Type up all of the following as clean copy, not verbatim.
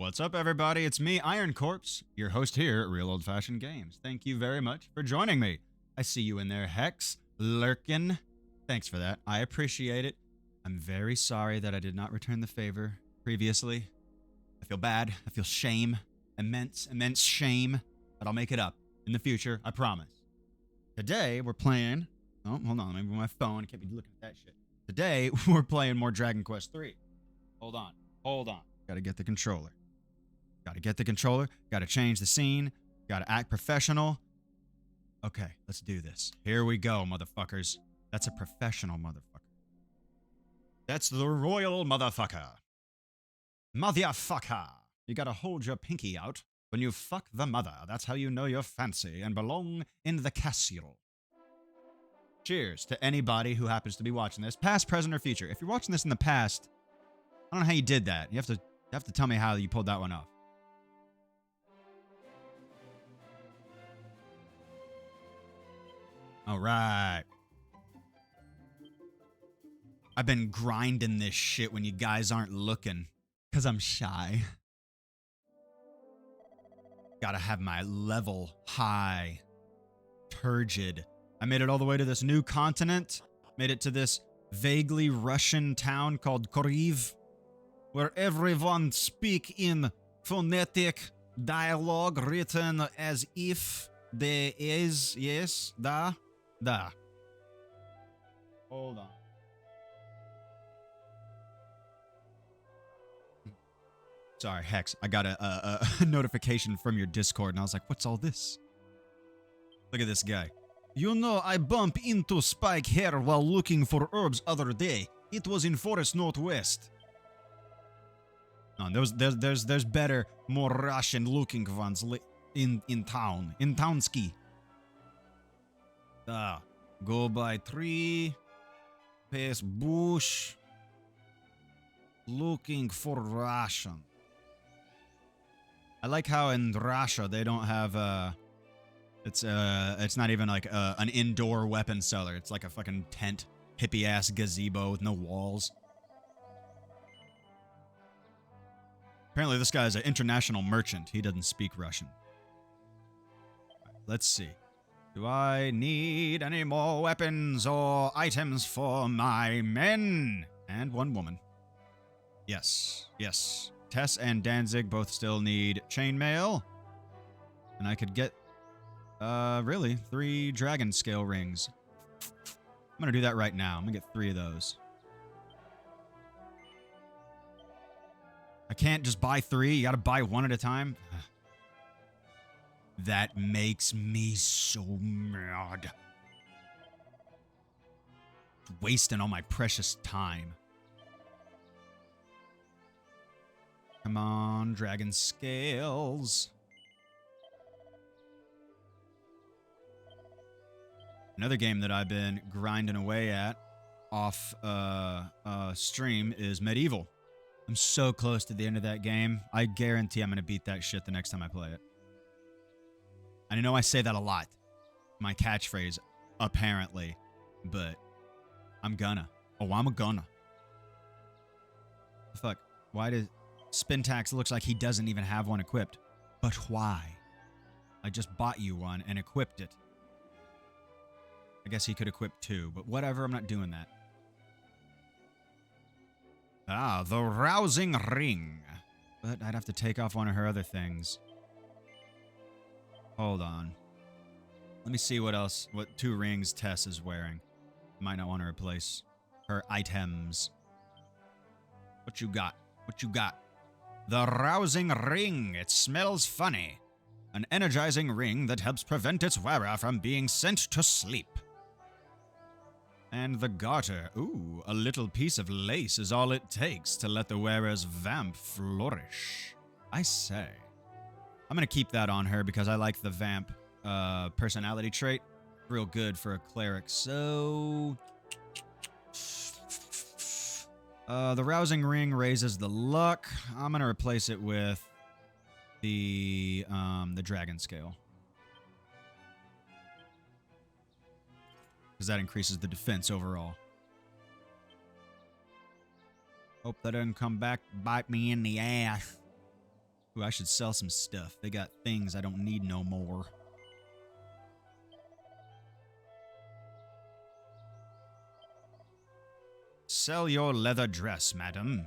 What's up, everybody? It's me, Iron Corpse, your host here at Real Old Fashioned Games. Thank you very much for joining me. I see you in there, Hex, lurkin. Thanks for that. I appreciate it. I'm very sorry that I did not return the favor previously. I feel bad. I feel shame. Immense shame. But I'll make it up in the future, I promise. Today, we're playing... Oh, hold on. Let me move my phone. I can't be looking at that shit. Today, we're playing more Dragon Quest III. Hold on. Gotta get the controller. Gotta change the scene. Gotta act professional. Okay, let's do this. Here we go, motherfuckers. That's a professional motherfucker. That's the royal motherfucker. Motherfucker. You gotta hold your pinky out when you fuck the mother. That's how you know you're fancy and belong in the castle. Cheers to anybody who happens to be watching this, past, present, or future. If you're watching this in the past, I don't know how you did that. You have to tell me how you pulled that one off. All right. I've been grinding this shit when you guys aren't looking, because I'm shy. Gotta have my level high. Turgid. I made it all the way to this new continent. Made it to this vaguely Russian town called Koriv, where everyone speak in phonetic dialogue written as if there is, yes, da. Hold on. Sorry, Hex, I got a notification from your Discord, and I was like, what's all this? Look at this guy. You know, I bumped into Spike here while looking for herbs other day. It was in Forest Northwest. No, there's better, more Russian-looking ones in town. In Townski. Go by tree, pass bush, looking for Russian. I like how in Russia they don't have it's not even like an indoor weapon cellar. It's like a fucking tent, hippie ass gazebo with no walls. Apparently this guy is an international merchant. He doesn't speak Russian. Let's see. Do I need any more weapons or items for my men? And one woman. Yes. Tess and Danzig both still need chainmail. And I could get, really, 3 dragon scale rings. I'm gonna do that right now. I'm gonna get 3 of those. I can't just buy 3. You gotta buy 1 at a time. That makes me so mad. Wasting all my precious time. Come on, dragon scales. Another game that I've been grinding away at off stream is Medieval. I'm so close to the end of that game. I guarantee I'm going to beat that shit the next time I play it. I know I say that a lot. My catchphrase, apparently. But I'm gonna. Oh, I'm a gonna. Fuck. Why does... Spintax looks like he doesn't even have one equipped. But why? I just bought you one and equipped it. I guess he could equip 2, but whatever, I'm not doing that. The rousing ring. But I'd have to take off one of her other things. Hold on. Let me see what 2 rings Tess is wearing. Might not want to replace her items. What you got? The rousing ring. It smells funny. An energizing ring that helps prevent its wearer from being sent to sleep. And the garter. Ooh, a little piece of lace is all it takes to let the wearer's vamp flourish. I say. I'm going to keep that on her because I like the vamp personality trait. Real good for a cleric. So... the rousing ring raises the luck. I'm going to replace it with the dragon scale. Because that increases the defense overall. Hope that doesn't come back bite me in the ass. Ooh, I should sell some stuff. They got things I don't need no more. Sell your leather dress, madam.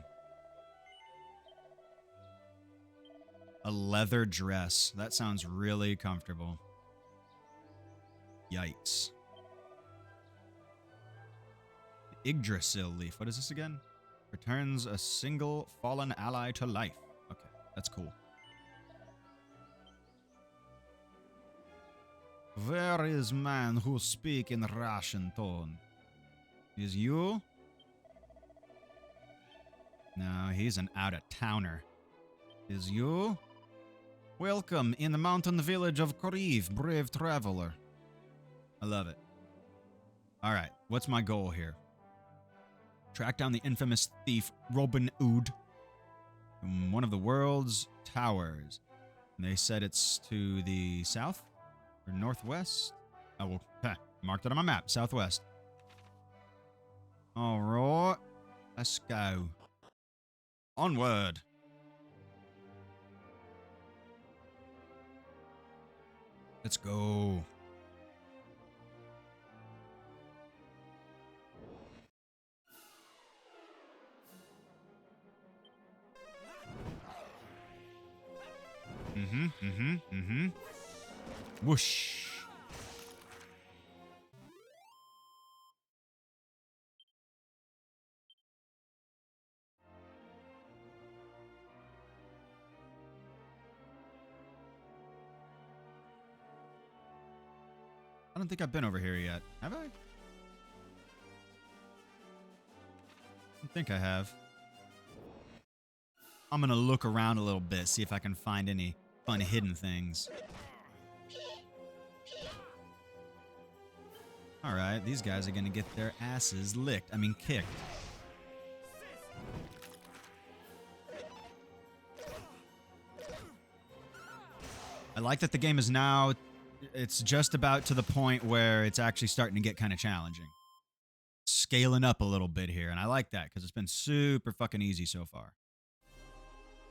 A leather dress. That sounds really comfortable. Yikes. Yggdrasil leaf. What is this again? Returns a single fallen ally to life. Okay, that's cool. Where is man who speak in Russian tone? Is you? No, he's an out-of-towner. Is you? Welcome in the mountain village of Koriv, brave traveler. I love it. Alright, what's my goal here? Track down the infamous thief Robbin in one of the world's towers. And they said it's to the south or northwest. I will marked it on my map. Southwest. All right, let's go. Onward. Let's go. Whoosh. I don't think I've been over here yet. Have I? I don't think I have. I'm gonna look around a little bit, see if I can find any fun hidden things. Alright, these guys are gonna get their asses licked. I mean, kicked. I like that the game is now... It's just about to the point where it's actually starting to get kind of challenging. Scaling up a little bit here, and I like that, because it's been super fucking easy so far.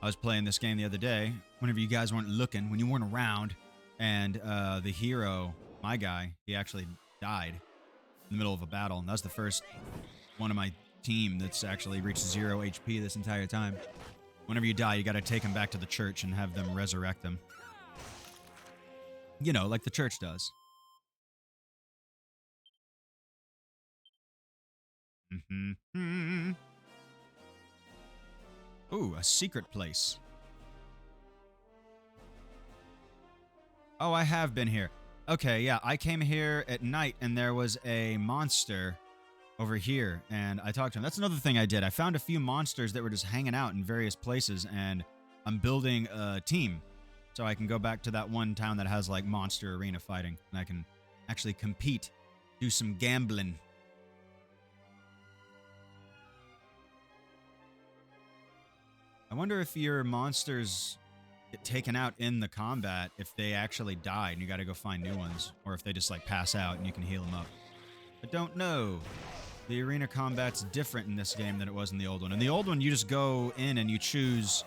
I was playing this game the other day, whenever you guys weren't looking, when you weren't around, and the hero, my guy, he actually died in the middle of a battle, and that's the first one of my team that's actually reached 0 HP this entire time. Whenever you die, you gotta take him back to the church and have them resurrect him. You know, like the church does. Ooh, a secret place. Oh, I have been here. Okay, yeah, I came here at night and there was a monster over here and I talked to him. That's another thing I did. I found a few monsters that were just hanging out in various places and I'm building a team so I can go back to that one town that has like monster arena fighting and I can actually compete, do some gambling. I wonder if your monsters get taken out in the combat if they actually die and you gotta go find new ones, or if they just like pass out and you can heal them up. I don't know. The arena combat's different in this game than it was in the old one. In the old one, you just go in and you choose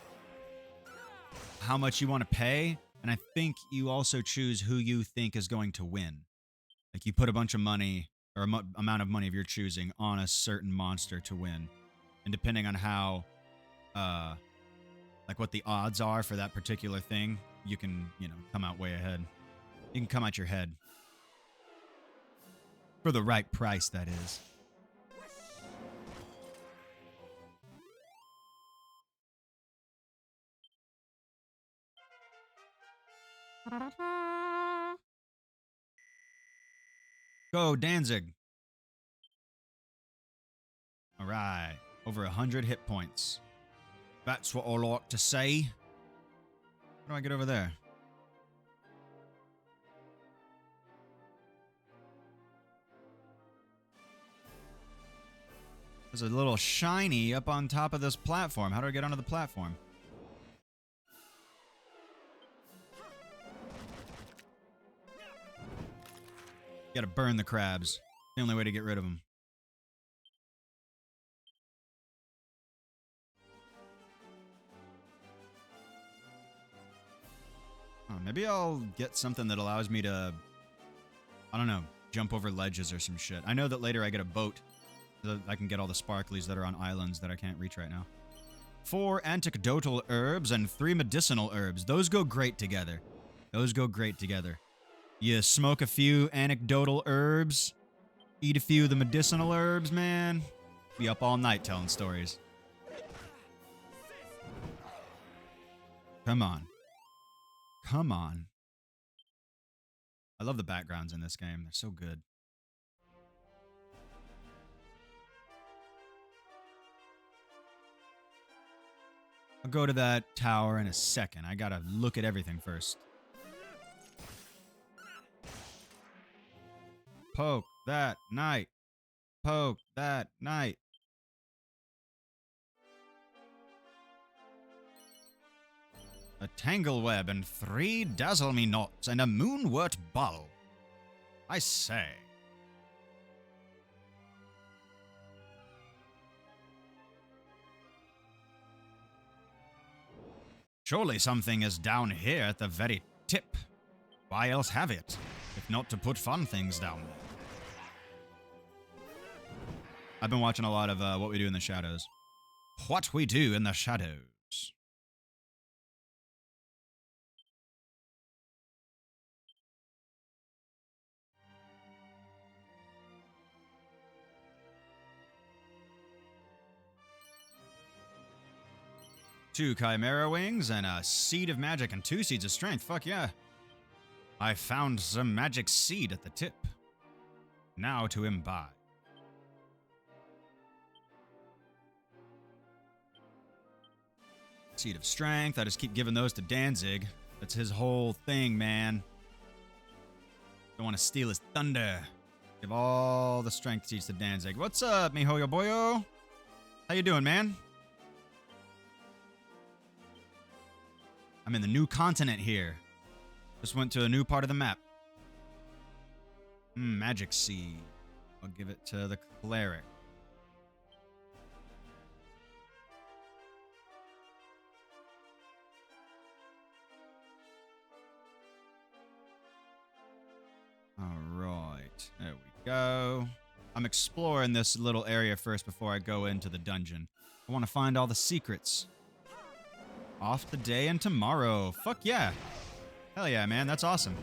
how much you want to pay, and I think you also choose who you think is going to win. Like you put a bunch of money, or amount of money of your choosing, on a certain monster to win. And depending on how, like what the odds are for that particular thing, you can, you know, come out way ahead. You can come out your head. For the right price, that is. Go, Danzig. All right. Over 100 hit points. That's what I like to say. How do I get over there? There's a little shiny up on top of this platform. How do I get onto the platform? You gotta burn the crabs. The only way to get rid of them. Maybe I'll get something that allows me to, I don't know, jump over ledges or some shit. I know that later I get a boat so that I can get all the sparklies that are on islands that I can't reach right now. 4 antidotal herbs and 3 medicinal herbs. Those go great together. Those go great together. You smoke a few anecdotal herbs, eat a few of the medicinal herbs, man. Be up all night telling stories. Come on. Come on. I love the backgrounds in this game. They're so good. I'll go to that tower in a second. I gotta look at everything first. Poke that knight. Poke that knight. A tangle web and 3 dazzle me knots and a moonwort bulb. I say. Surely something is down here at the very tip. Why else have it, if not to put fun things down there? I've been watching a lot of What We Do in the Shadows. What We Do in the Shadows. 2 Chimera Wings and a Seed of Magic and 2 Seeds of Strength. Fuck yeah. I found some magic seed at the tip. Now to imbibe. Seed of Strength. I just keep giving those to Danzig. That's his whole thing, man. Don't want to steal his thunder. Give all the strength seeds to Danzig. What's up, mijo boyo? How you doing, man? I'm in the new continent here. Just went to a new part of the map. Magic seed. I'll give it to the cleric. Alright, there we go. I'm exploring this little area first before I go into the dungeon. I want to find all the secrets. Off today and tomorrow. Fuck yeah. Hell yeah, man. That's awesome.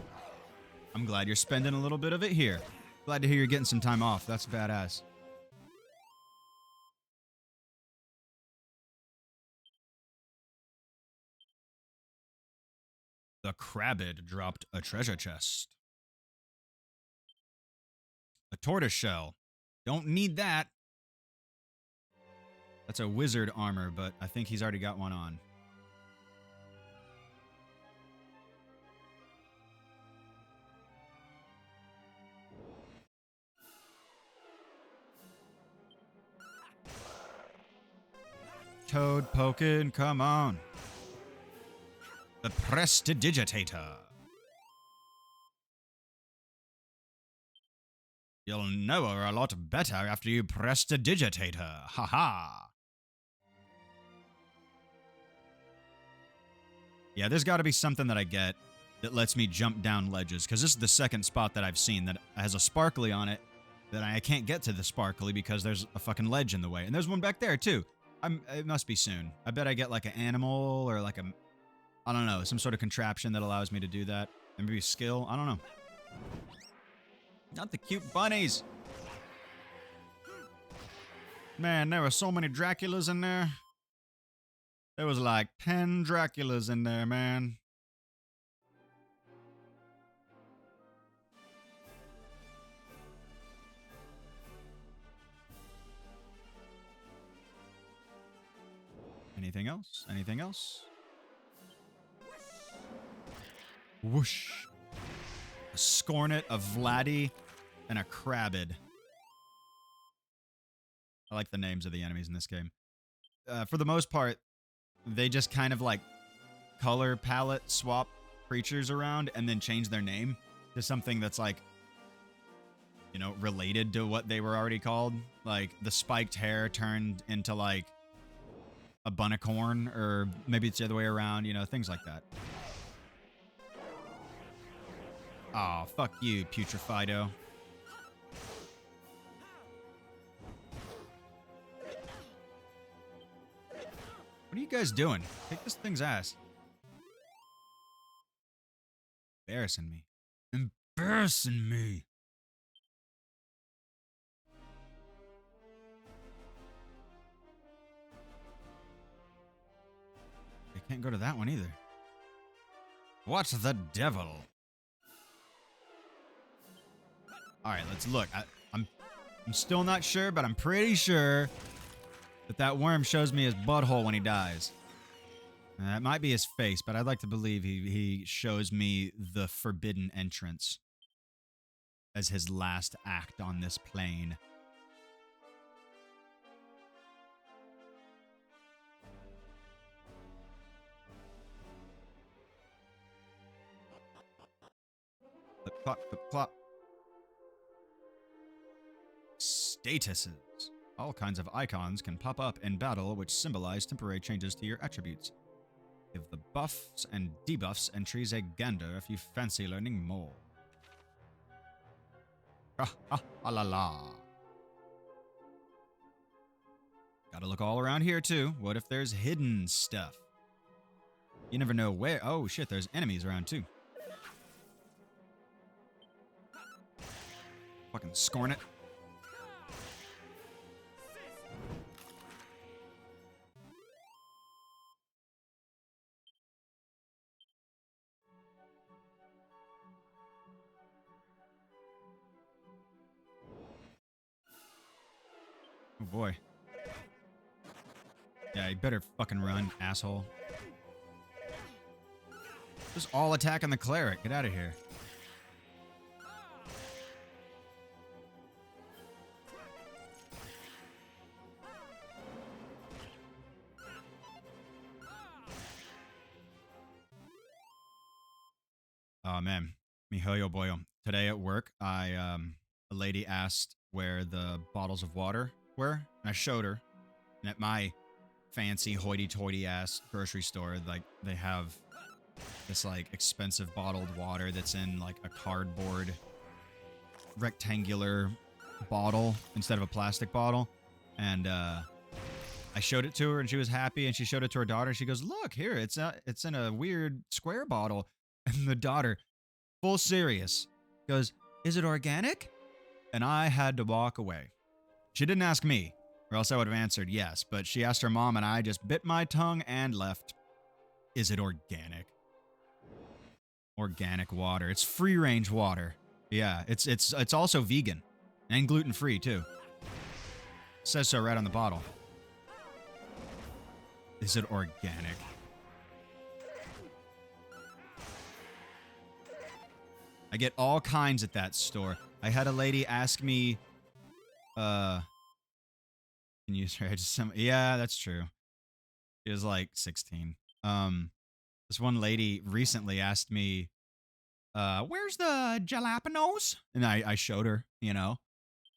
I'm glad you're spending a little bit of it here. Glad to hear you're getting some time off. That's badass. The Crabbid dropped a treasure chest. A tortoise shell. Don't need that. That's a wizard armor, but I think he's already got one on. Toad poking, come on. The Prestidigitator. You'll know her a lot better after you prestidigitate her. Ha-ha. Yeah, there's got to be something that I get that lets me jump down ledges, because this is the second spot that I've seen that has a sparkly on it that I can't get to the sparkly because there's a fucking ledge in the way. And there's one back there, too. It must be soon. I bet I get like an animal or like I don't know, some sort of contraption that allows me to do that. Maybe skill. I don't know. Not the cute bunnies. Man, there were so many Draculas in there. There was like 10 Draculas in there, man. Anything else? Anything else? Whoosh. A Scornet, a Vladdy, and a Crabbid. I like the names of the enemies in this game. For the most part, they just kind of like color palette swap creatures around and then change their name to something that's like, you know, related to what they were already called. Like the spiked hair turned into like a bun of corn, or maybe it's the other way around, you know, things like that. Aw, fuck you, Putrefido. What are you guys doing? Kick this thing's ass. Embarrassing me. Embarrassing me. I can't go to that one either. What's the devil? Alright, let's look. I'm still not sure, but I'm pretty sure that worm shows me his butthole when he dies. It might be his face, but I'd like to believe he shows me the forbidden entrance as his last act on this plane. Flip, plop, flip, plop. Statuses. All kinds of icons can pop up in battle which symbolize temporary changes to your attributes. Give the buffs and debuffs entries a gander if you fancy learning more. Ha ha ha la la. Gotta look all around here too. What if there's hidden stuff? You never know where. Oh shit, there's enemies around too. Fucking scorn it. Oh boy. Yeah, you better fucking run, asshole. Just all attacking the cleric. Get out of here. Oh man, mihoyo boyo. Today at work, a lady asked where the bottles of water were, and I showed her. And at my fancy hoity-toity ass grocery store, like they have this like expensive bottled water that's in like a cardboard rectangular bottle instead of a plastic bottle. And I showed it to her, and she was happy. And she showed it to her daughter. She goes, "Look here, it's in a weird square bottle." And the daughter, full serious, goes, "Is it organic?" And I had to walk away. She didn't ask me, or else I would have answered yes. But she asked her mom, and I just bit my tongue and left. Is it organic? Organic water. It's free-range water. Yeah, it's also vegan and gluten-free too. It says so right on the bottle. Is it organic? I get all kinds at that store. I had a lady ask me, can you use her? Yeah, that's true. She was like 16. This one lady recently asked me, where's the jalapenos? And I showed her, you know,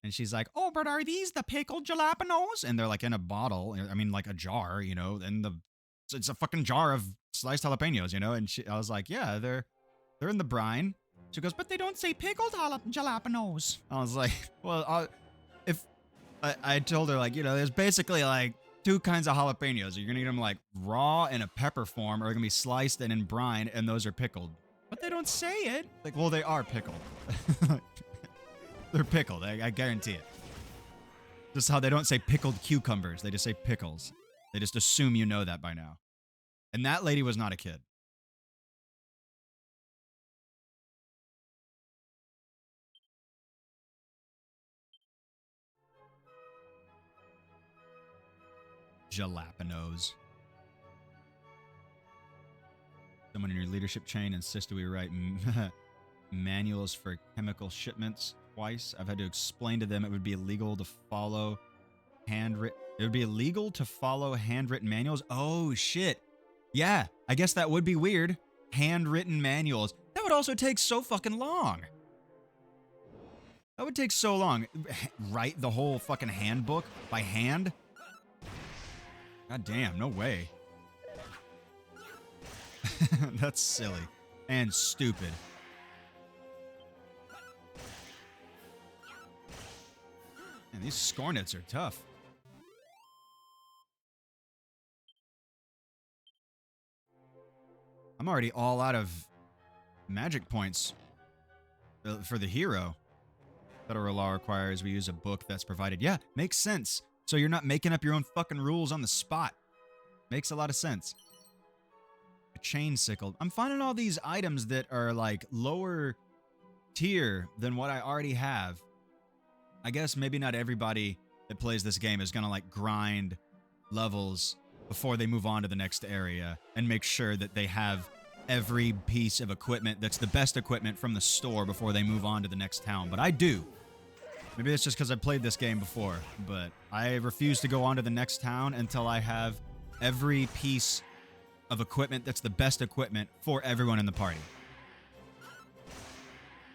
and she's like, "Oh, but are these the pickled jalapenos?" And they're like in a bottle. I mean, like a jar, you know, and it's a fucking jar of sliced jalapenos, you know. And I was like, "Yeah, they're in the brine." She goes, "But they don't say pickled jalapenos." I was like, "Well, if I told her, like, you know, there's basically like two kinds of jalapenos. You're gonna eat them like raw in a pepper form, or they're gonna be sliced and in brine, and those are pickled. But they don't say it." Like, well, they are pickled. They're pickled. I guarantee it. Just how they don't say pickled cucumbers. They just say pickles. They just assume you know that by now. And that lady was not a kid. Jalapenos. Someone in your leadership chain insisted we write manuals for chemical shipments twice. I've had to explain to them it would be illegal to follow handwritten. It would be illegal to follow handwritten manuals. Oh shit. Yeah, I guess that would be weird. Handwritten manuals. That would also take so fucking long. That would take so long. Write the whole fucking handbook by hand? God damn, no way. That's silly and stupid. Man, these Scornets are tough. I'm already all out of magic points for the hero. Federal law requires we use a book that's provided. Yeah, makes sense. So you're not making up your own fucking rules on the spot. Makes a lot of sense. A chain sickle. I'm finding all these items that are like lower tier than what I already have. I guess maybe not everybody that plays this game is gonna like grind levels before they move on to the next area and make sure that they have every piece of equipment that's the best equipment from the store before they move on to the next town. But I do. Maybe it's just because I played this game before, but I refuse to go on to the next town until I have every piece of equipment that's the best equipment for everyone in the party.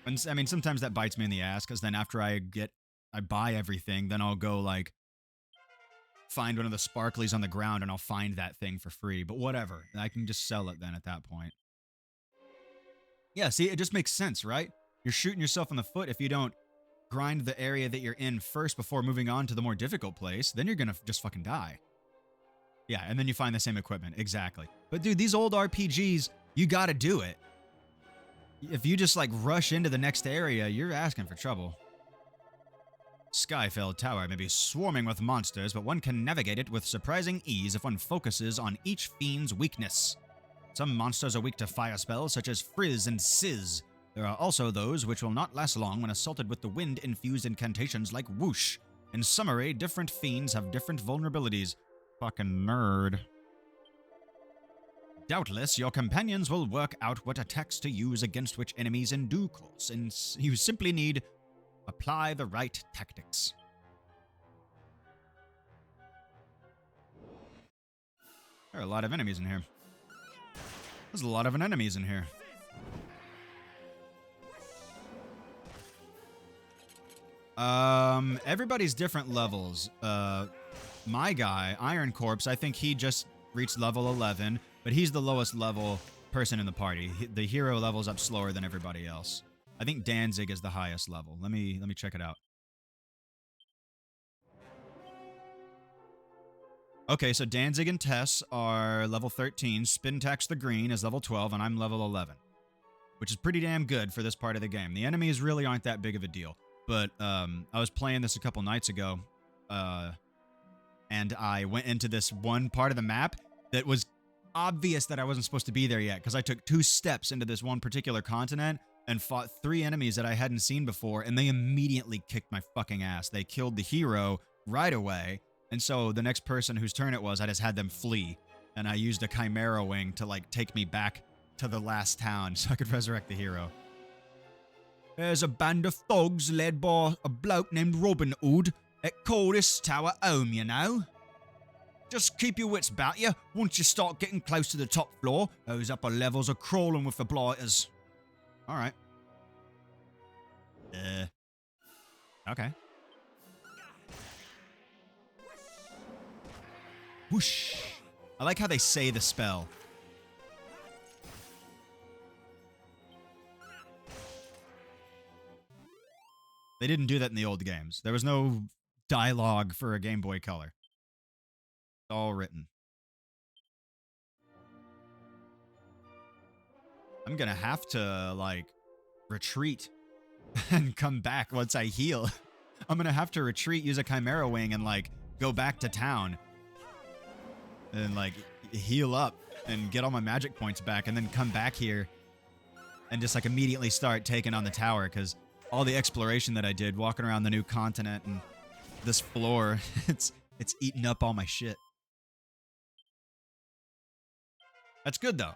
And I mean, sometimes that bites me in the ass, because then after I buy everything, then I'll go, like, find one of the sparklies on the ground, and I'll find that thing for free. But whatever. I can just sell it then at that point. Yeah, see, it just makes sense, right? You're shooting yourself in the foot if you don't grind the area that you're in first before moving on to the more difficult place. Then you're gonna just fucking die. Yeah, and then you find the same equipment. Exactly. But dude, these old RPGs, you gotta do it. If you just like rush into the next area, you're asking for trouble. Skyfell Tower may be swarming with monsters, but one can navigate it with surprising ease if one focuses on each fiend's weakness. Some monsters are weak to fire spells such as Frizz and Sizz. There are also those which will not last long when assaulted with the wind-infused incantations like Whoosh. In summary, different fiends have different vulnerabilities. Fucking nerd. Doubtless, your companions will work out what attacks to use against which enemies in due course, and you simply need apply the right tactics. There are a lot of enemies in here. There's a lot of enemies in here. Everybody's different levels. My guy, Iron Corpse, I think he just reached level 11, but he's the lowest level person in the party. The hero levels up slower than everybody else. I think Danzig is the highest level. Let me check it out. Okay, so Danzig and Tess are level 13. Spintax the Green is level 12, and I'm level 11. Which is pretty damn good for this part of the game. The enemies really aren't that big of a deal. But I was playing this a couple nights ago, and I went into this one part of the map that was obvious that I wasn't supposed to be there yet, because I took 2 steps into this one particular continent and fought 3 enemies that I hadn't seen before, and they immediately kicked my fucking ass. They killed the hero right away, and so the next person whose turn it was, I just had them flee, and I used a Chimera Wing to, like, take me back to the last town so I could resurrect the hero. There's a band of thugs led by a bloke named Robbin that call this tower home, you know? Just keep your wits about you. Once you start getting close to the top floor, those upper levels are crawling with the blighters. Alright. Okay. Whoosh. I like how they say the spell. They didn't do that in the old games. There was no dialogue for a Game Boy Color. It's all written. I'm gonna have to, like, retreat and come back once I heal. I'm gonna have to retreat, use a Chimera Wing, and, like, go back to town. And, like, heal up and get all my magic points back, and then come back here and just, like, immediately start taking on the tower, because all the exploration that I did, walking around the new continent and this floor, it's eating up all my shit. That's good, though.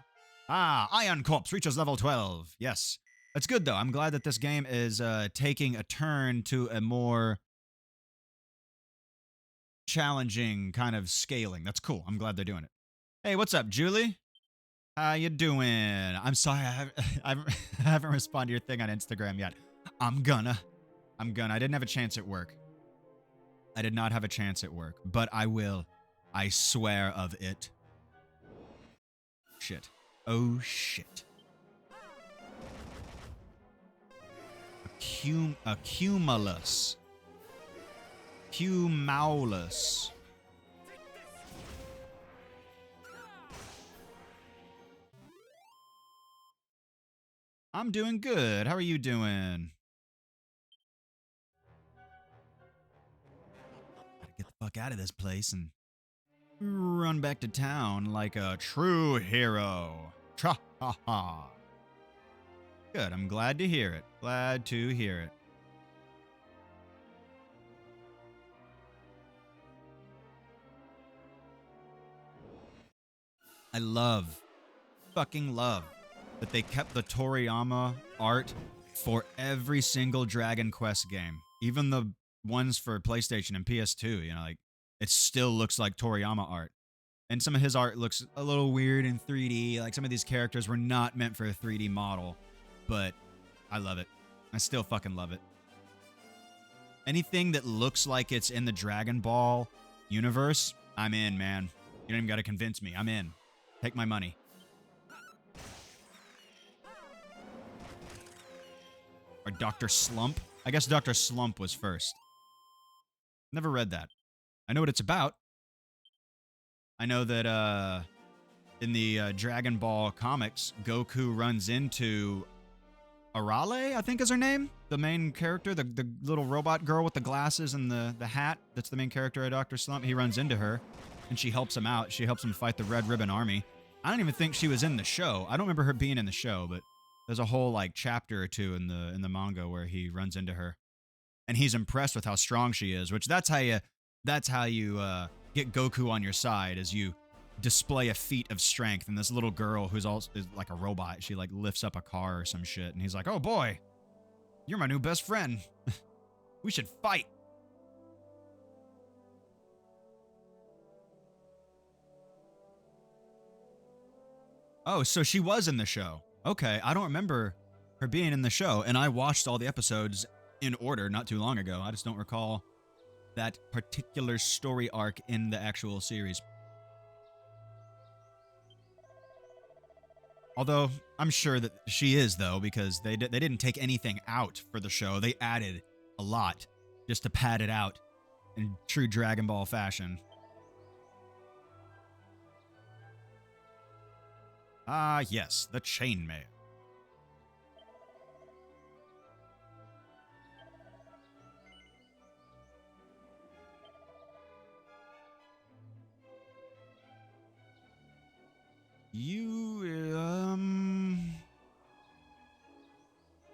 Ah, Iron Corpse reaches level 12. Yes. That's good, though. I'm glad that this game is taking a turn to a more challenging kind of scaling. That's cool. I'm glad they're doing it. Hey, what's up, Julie? How you doing? I'm sorry, I haven't responded to your thing on Instagram yet. I'm gonna. I didn't have a chance at work. I did not have a chance at work, but I will. I swear of it. Shit. Oh, shit. A cumulus. Humaulus. I'm doing good. How are you doing? Gotta get the fuck out of this place and run back to town like a true hero. Tra ha ha. Good. I'm glad to hear it. Glad to hear it. I fucking love that they kept the Toriyama art for every single Dragon Quest game. Even the ones for PlayStation and PS2, you know, like, it still looks like Toriyama art. And some of his art looks a little weird in 3D. Like, some of these characters were not meant for a 3D model. But I love it. I still fucking love it. Anything that looks like it's in the Dragon Ball universe, I'm in, man. You don't even gotta convince me. I'm in. Take my money. Or Dr. Slump? I guess Dr. Slump was first. Never read that. I know what it's about. I know that in the Dragon Ball comics, Goku runs into Arale, I think is her name. The main character, the little robot girl with the glasses and the hat. That's the main character of Dr. Slump. He runs into her, and she helps him out. She helps him fight the Red Ribbon Army. I don't even think she was in the show. I don't remember her being in the show, but there's a whole like chapter or two in the manga where he runs into her, and he's impressed with how strong she is. Which that's how you get Goku on your side, as you display a feat of strength. And this little girl who's also is like a robot, she like lifts up a car or some shit, and he's like, "Oh boy, you're my new best friend. We should fight." Oh, so she was in the show. Okay, I don't remember her being in the show, and I watched all the episodes in order not too long ago. I just don't recall that particular story arc in the actual series. Although, I'm sure that she is, though, because they didn't take anything out for the show. They added a lot just to pad it out in true Dragon Ball fashion. Ah, yes, the chainmail.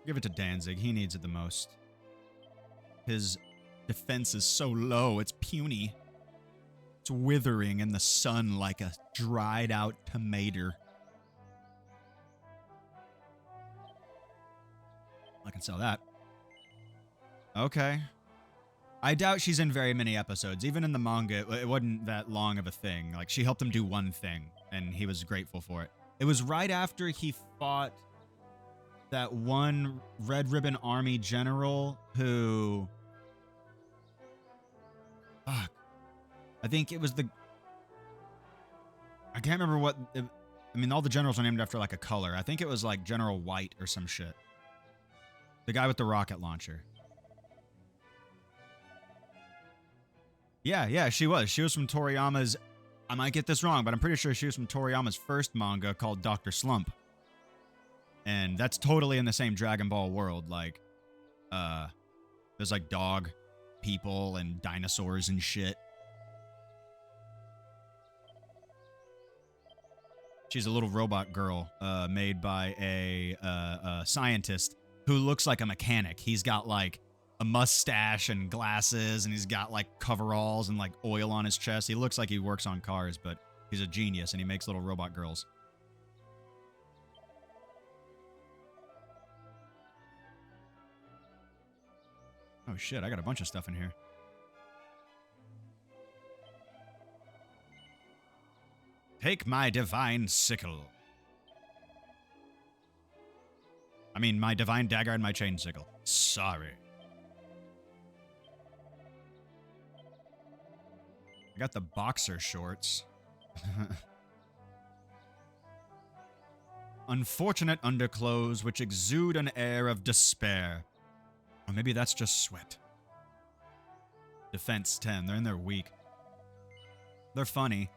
Give it to Danzig. He needs it the most. His defense is so low, it's puny. It's withering in the sun like a dried out tomato. I can sell that. Okay. I doubt she's in very many episodes. Even in the manga, it wasn't that long of a thing. Like, she helped him do one thing, and he was grateful for it. It was right after he fought that one Red Ribbon Army general who... Fuck. I think it was the... I can't remember what... I mean, all the generals are named after, like, a color. I think it was, like, General White or some shit. The guy with the rocket launcher. Yeah, she was. She was from Toriyama's... I might get this wrong, but I'm pretty sure she was from Toriyama's first manga called Dr. Slump. And that's totally in the same Dragon Ball world. Like, there's like dog people and dinosaurs and shit. She's a little robot girl made by a scientist who looks like a mechanic. He's got like a mustache and glasses, and he's got like coveralls and like oil on his chest. He looks like he works on cars, but he's a genius, and he makes little robot girls. Oh shit, I got a bunch of stuff in here. Take my divine sickle. I mean, my divine dagger and my chain sickle. Sorry. I got the boxer shorts. Unfortunate underclothes which exude an air of despair. Or maybe that's just sweat. defense 10. They're in their weak. They're funny.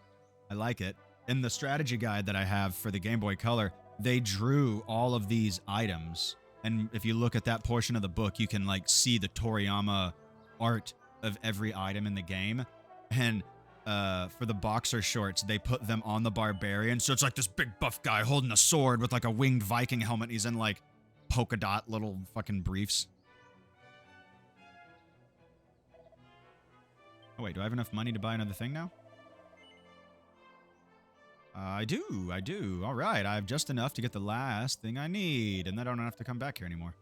I like it. In the strategy guide that I have for the Game Boy Color, they drew all of these items. And if you look at that portion of the book, you can like see the Toriyama art of every item in the game. And for the boxer shorts, they put them on the barbarian. So it's like this big buff guy holding a sword with like a winged Viking helmet. He's in like polka dot little fucking briefs. Oh wait, do I have enough money to buy another thing now? I do. All right, I have just enough to get the last thing I need, and then I don't have to come back here anymore.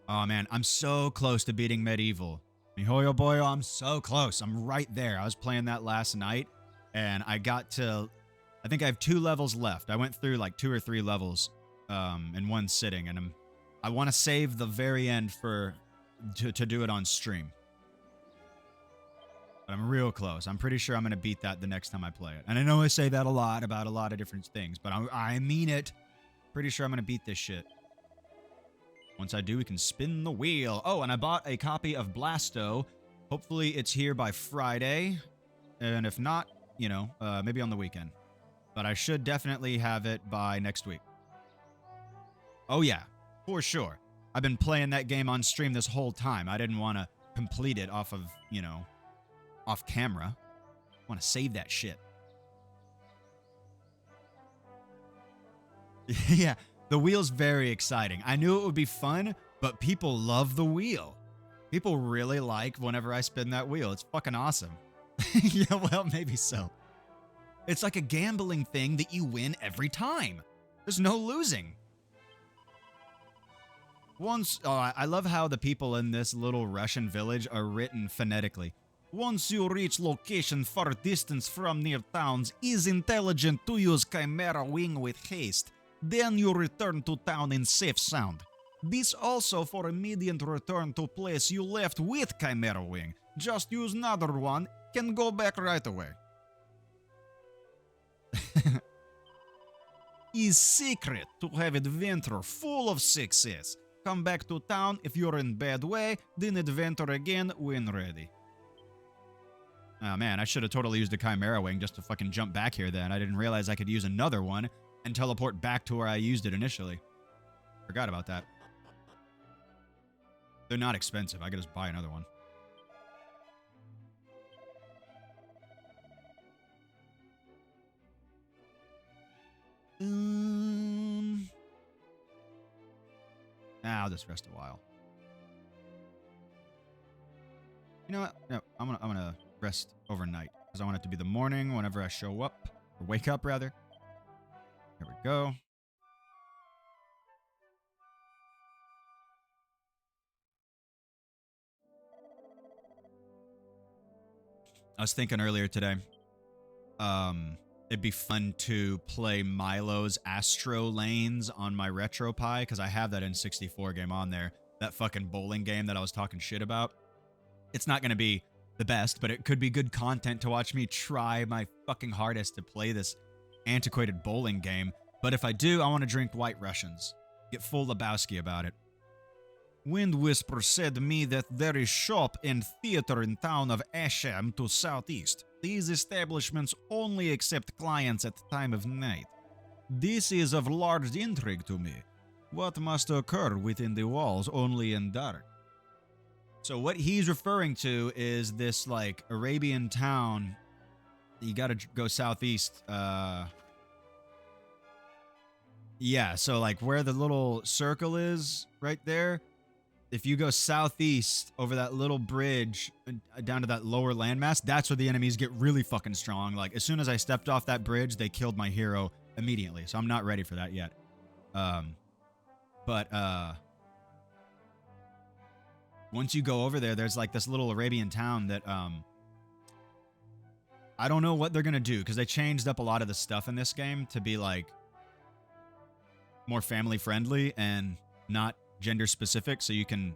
Oh man, I'm so close to beating Medieval. Mihoyo boyo, I'm so close. I'm right there. I was playing that last night, and I got to... I think I have 2 levels left. I went through like 2 or 3 levels in one sitting, and I want to save the very end to do it on stream. But I'm real close. I'm pretty sure I'm going to beat that the next time I play it. And I know I say that a lot about a lot of different things, but I mean it. Pretty sure I'm going to beat this shit. Once I do, we can spin the wheel. Oh, and I bought a copy of Blasto. Hopefully it's here by Friday. And if not, you know, maybe on the weekend. But I should definitely have it by next week. Oh yeah, for sure. I've been playing that game on stream this whole time. I didn't want to complete it off of, you know, off camera. I want to save that shit. Yeah, the wheel's very exciting. I knew it would be fun, but people love the wheel. People really like whenever I spin that wheel. It's fucking awesome. Yeah, well, maybe so. It's like a gambling thing that you win every time. There's no losing. I love how the people in this little Russian village are written phonetically. Once you reach location far distance from near towns, is intelligent to use Chimera Wing with haste. Then you return to town in safe sound. This also for immediate return to place you left with Chimera Wing. Just use another one, can go back right away. Is secret to have adventure full of success. Come back to town if you're in bad way, then adventure again when ready. Oh man, I should have totally used the Chimera Wing just to fucking jump back here then. I didn't realize I could use another one and teleport back to where I used it initially. Forgot about that. They're not expensive. I could just buy another one. I'll just rest a while. You know what? No, I'm gonna rest overnight because I want it to be the morning whenever I show up or wake up rather. There we go. I was thinking earlier today, it'd be fun to play Milo's Astro Lanes on my RetroPie, because I have that N64 game on there. That fucking bowling game that I was talking shit about. It's not going to be the best, but it could be good content to watch me try my fucking hardest to play this antiquated bowling game. But if I do, I want to drink White Russians. Get full Lebowski about it. Wind Whisper said to me that there is shop and theater in town of Asham to southeast. These establishments only accept clients at time of night. This is of large intrigue to me. What must occur within the walls only in dark? So what he's referring to is this, like, Arabian town. You gotta go southeast. Yeah, so, like, where the little circle is, right there, if you go southeast over that little bridge down to that lower landmass, that's where the enemies get really fucking strong. Like, as soon as I stepped off that bridge, they killed my hero immediately. So I'm not ready for that yet. Once you go over there, there's like this little Arabian town that, I don't know what they're going to do, because they changed up a lot of the stuff in this game to be, like, more family friendly and not gender specific, so you can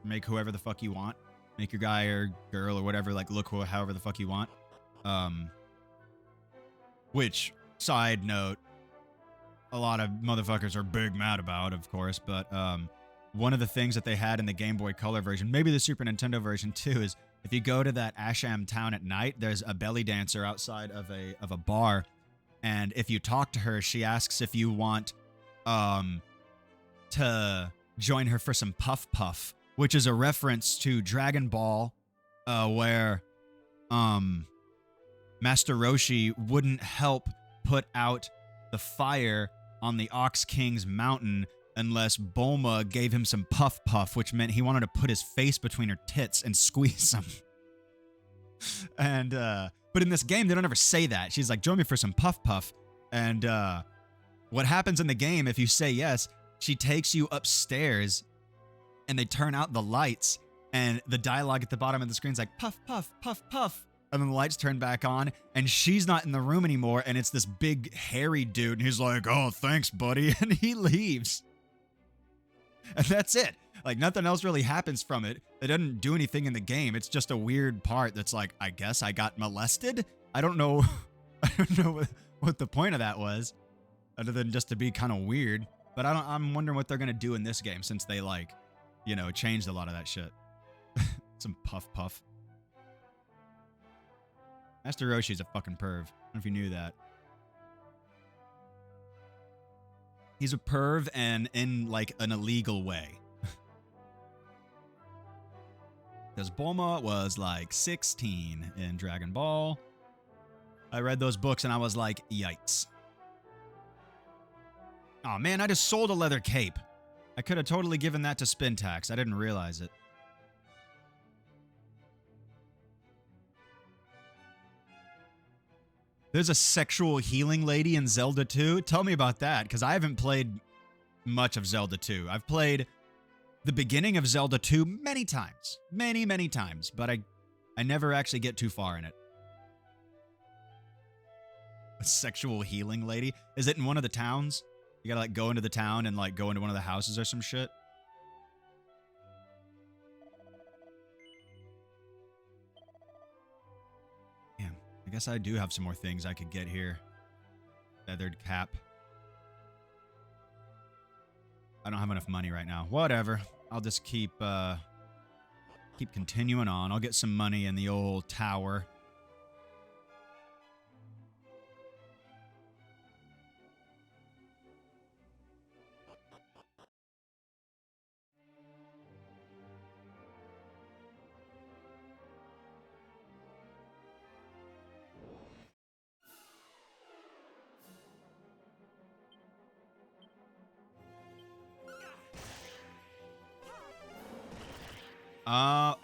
make whoever the fuck you want. Make your guy or girl or whatever, like, look however the fuck you want. Which, side note, a lot of motherfuckers are big mad about, of course, but one of the things that they had in the Game Boy Color version, maybe the Super Nintendo version too, is if you go to that Asham town at night, there's a belly dancer outside of a bar, and if you talk to her, she asks if you want to join her for some puff puff, which is a reference to Dragon Ball, where Master Roshi wouldn't help put out the fire on the Ox King's mountain unless Bulma gave him some puff puff, which meant he wanted to put his face between her tits and squeeze them. And but in this game, they don't ever say that. She's like, join me for some puff puff. And what happens in the game, if you say yes, she takes you upstairs and they turn out the lights, and the dialogue at the bottom of the screen is like, puff, puff, puff, puff. And then the lights turn back on, and she's not in the room anymore, and it's this big, hairy dude, and he's like, oh, thanks, buddy, and he leaves. And that's it. Like, nothing else really happens from it. It doesn't do anything in the game. It's just a weird part that's like, I guess I got molested? I don't know. I don't know what the point of that was, other than just to be kind of weird. But I'm wondering what they're going to do in this game, since they, like, you know, changed a lot of that shit. Some puff puff. Master Roshi's a fucking perv. I don't know if you knew that. He's a perv, and in, like, an illegal way. Because Bulma was, like, 16 in Dragon Ball. I read those books, and I was like, yikes. Oh man, I just sold a leather cape. I could have totally given that to Spintax. I didn't realize it. There's a sexual healing lady in Zelda 2. Tell me about that, because I haven't played much of Zelda 2. I've played the beginning of Zelda 2 many times. Many, many times. But I never actually get too far in it. A sexual healing lady? Is it in one of the towns? You gotta, like, go into the town and, like, go into one of the houses or some shit? Damn. I guess I do have some more things I could get here. Feathered cap. I don't have enough money right now. Whatever. I'll just keep continuing on. I'll get some money in the old tower.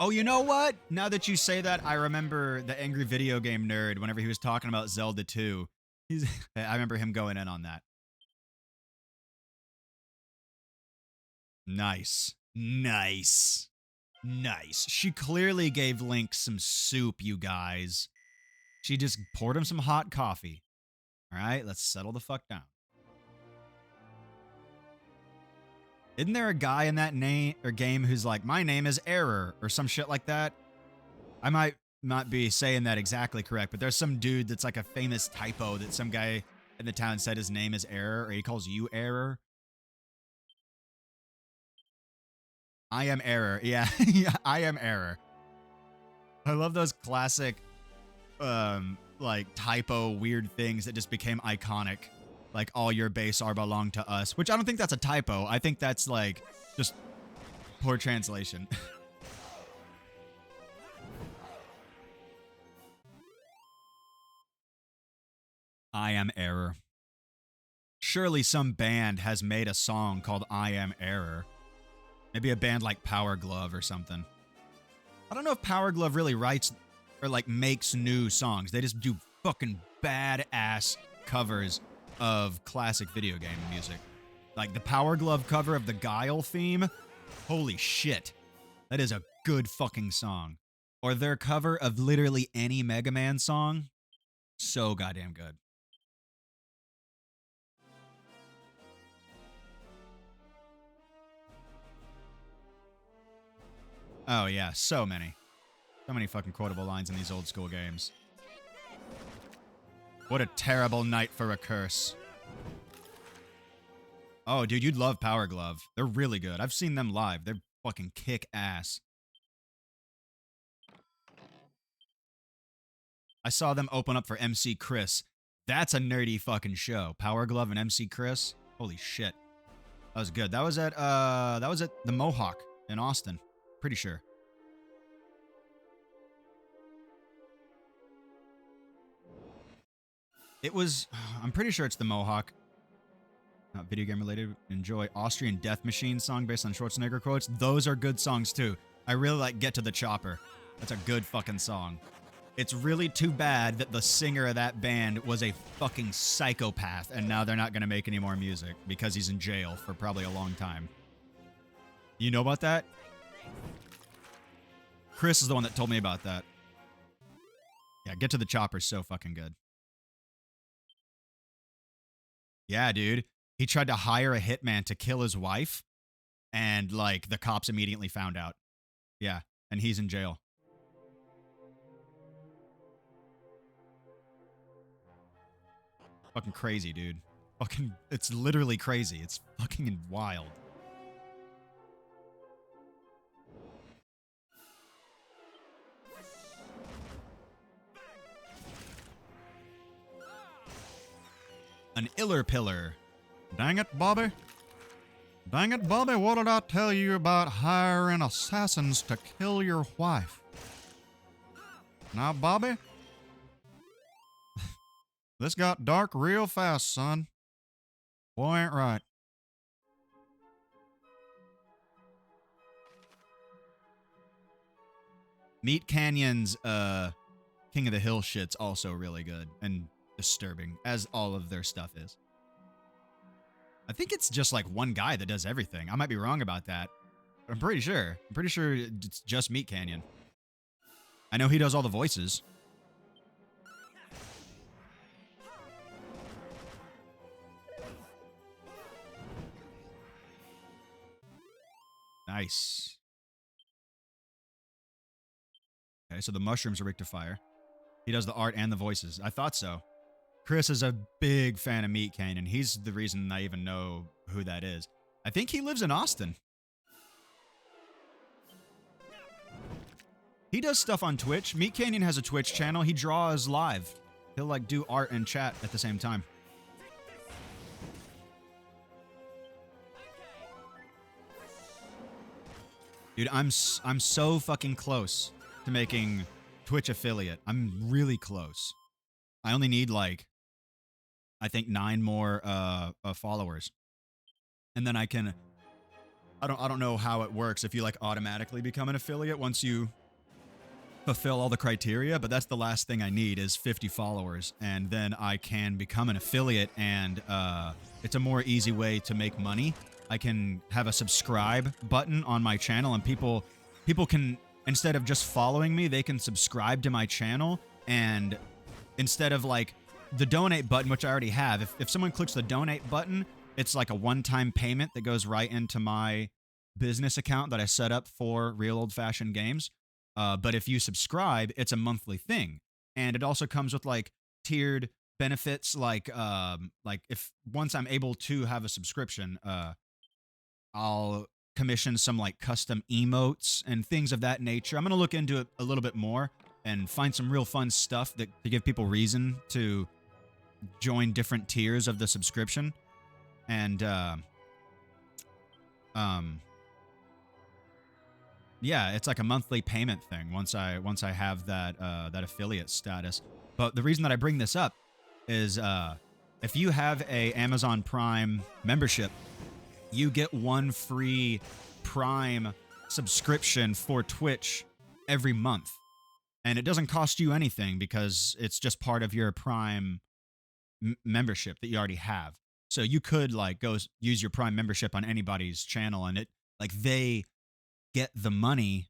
Oh, you know what? Now that you say that, I remember the angry video game nerd whenever he was talking about Zelda 2. I remember him going in on that. Nice. Nice. Nice. She clearly gave Link some soup, you guys. She just poured him some hot coffee. All right, let's settle the fuck down. Isn't there a guy in that game who's like, my name is Error, or some shit like that? I might not be saying that exactly correct, but there's some dude that's like a famous typo that some guy in the town said his name is Error, or he calls you Error. I am Error. Yeah, yeah, I am Error. I love those classic, like, typo weird things that just became iconic. Like, all your base are belong to us. Which I don't think that's a typo. I think that's, like, just poor translation. I am Error. Surely some band has made a song called I Am Error. Maybe a band like Power Glove or something. I don't know if Power Glove really writes or, like, makes new songs. They just do fucking badass covers of classic video game music. Like the Power Glove cover of the Guile theme. Holy shit. That is a good fucking song. Or their cover of literally any Mega Man song. So goddamn good. Oh yeah, so many. So many fucking quotable lines in these old school games. What a terrible night for a curse. Oh, dude, you'd love Power Glove. They're really good. I've seen them live. They're fucking kick ass. I saw them open up for MC Chris. That's a nerdy fucking show. Power Glove and MC Chris. Holy shit. That was good. That was at the Mohawk in Austin. Pretty sure. It was, I'm pretty sure it's the Mohawk. Not video game related. Enjoy Austrian Death Machine song based on Schwarzenegger quotes. Those are good songs too. I really like Get to the Chopper. That's a good fucking song. It's really too bad that the singer of that band was a fucking psychopath and now they're not going to make any more music because he's in jail for probably a long time. You know about that? Chris is the one that told me about that. Yeah, Get to the Chopper is so fucking good. Yeah, dude. He tried to hire a hitman to kill his wife, and, like, the cops immediately found out. Yeah, and he's in jail. Fucking crazy, dude. Fucking, it's literally crazy. It's fucking wild. An iller pillar. Dang it, Bobby. Dang it, Bobby, what did I tell you about hiring assassins to kill your wife? Now, Bobby, this got dark real fast, son. Boy, ain't right. Meat Canyon's King of the Hill shit's also really good and disturbing, as all of their stuff is. I think it's just like one guy that does everything. I might be wrong about that, but I'm pretty sure. I'm pretty sure it's just Meat Canyon. I know he does all the voices. Nice. Okay, so the mushrooms are Rectifier. He does the art and the voices. I thought so. Chris is a big fan of Meat Canyon. He's the reason I even know who that is. I think he lives in Austin. He does stuff on Twitch. Meat Canyon has a Twitch channel. He draws live. He'll like do art and chat at the same time. Dude, I'm so fucking close to making Twitch affiliate. I'm really close. I only need like, I think 9 more followers, and then I can. I don't know how it works if you like automatically become an affiliate once you fulfill all the criteria, but that's the last thing I need is 50 followers, and then I can become an affiliate, and it's a more easy way to make money. I can have a subscribe button on my channel, and people can, instead of just following me, they can subscribe to my channel, and instead of like the donate button, which I already have, if someone clicks the donate button, it's like a one-time payment that goes right into my business account that I set up for Real Old Fashioned Games. But if you subscribe, it's a monthly thing, and it also comes with like tiered benefits, like if once I'm able to have a subscription, I'll commission some like custom emotes and things of that nature. I'm gonna look into it a little bit more and find some real fun stuff that to give people reason to join different tiers of the subscription, and yeah, it's like a monthly payment thing once I have that that affiliate status. But the reason that I bring this up is if you have a Amazon Prime membership, you get 1 free Prime subscription for Twitch every month. And it doesn't cost you anything because it's just part of your Prime membership that you already have. So you could like go use your Prime membership on anybody's channel, and it like they get the money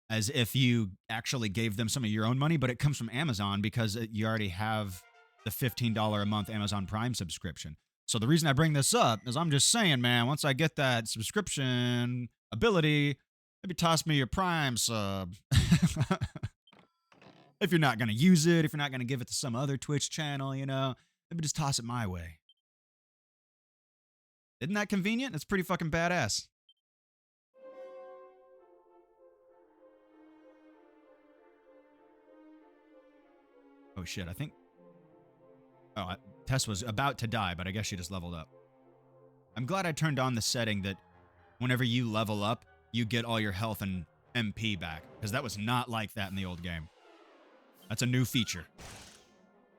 as if you actually gave them some of your own money, but it comes from Amazon because you already have the $15 a month Amazon Prime subscription. So the reason I bring this up is I'm just saying, man, once I get that subscription ability, maybe toss me your Prime sub. If you're not going to use it, if you're not going to give it to some other Twitch channel, you know, maybe just toss it my way. Isn't that convenient? It's pretty fucking badass. Oh shit, I think... Oh, Tess was about to die, but I guess she just leveled up. I'm glad I turned on the setting that whenever you level up, you get all your health and MP back, because that was not like that in the old game. That's a new feature.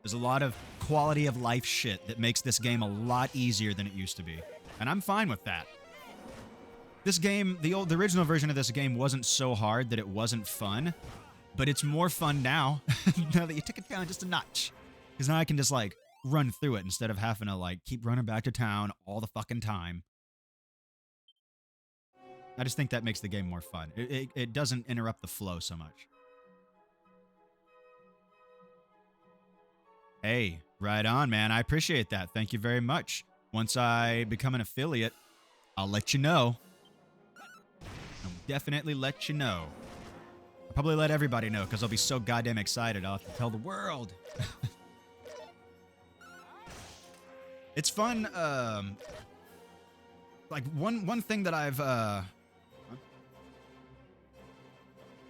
There's a lot of quality of life shit that makes this game a lot easier than it used to be, and I'm fine with that. This game, the original version of this game wasn't so hard that it wasn't fun, but it's more fun now, now that you took it down just a notch. Because now I can just, like, run through it instead of having to, like, keep running back to town all the fucking time. I just think that makes the game more fun. It doesn't interrupt the flow so much. Hey, right on, man. I appreciate that. Thank you very much. Once I become an affiliate, I'll let you know. I'll definitely let you know. I'll probably let everybody know because I'll be so goddamn excited. I'll have to tell the world. It's fun. Like one thing that I've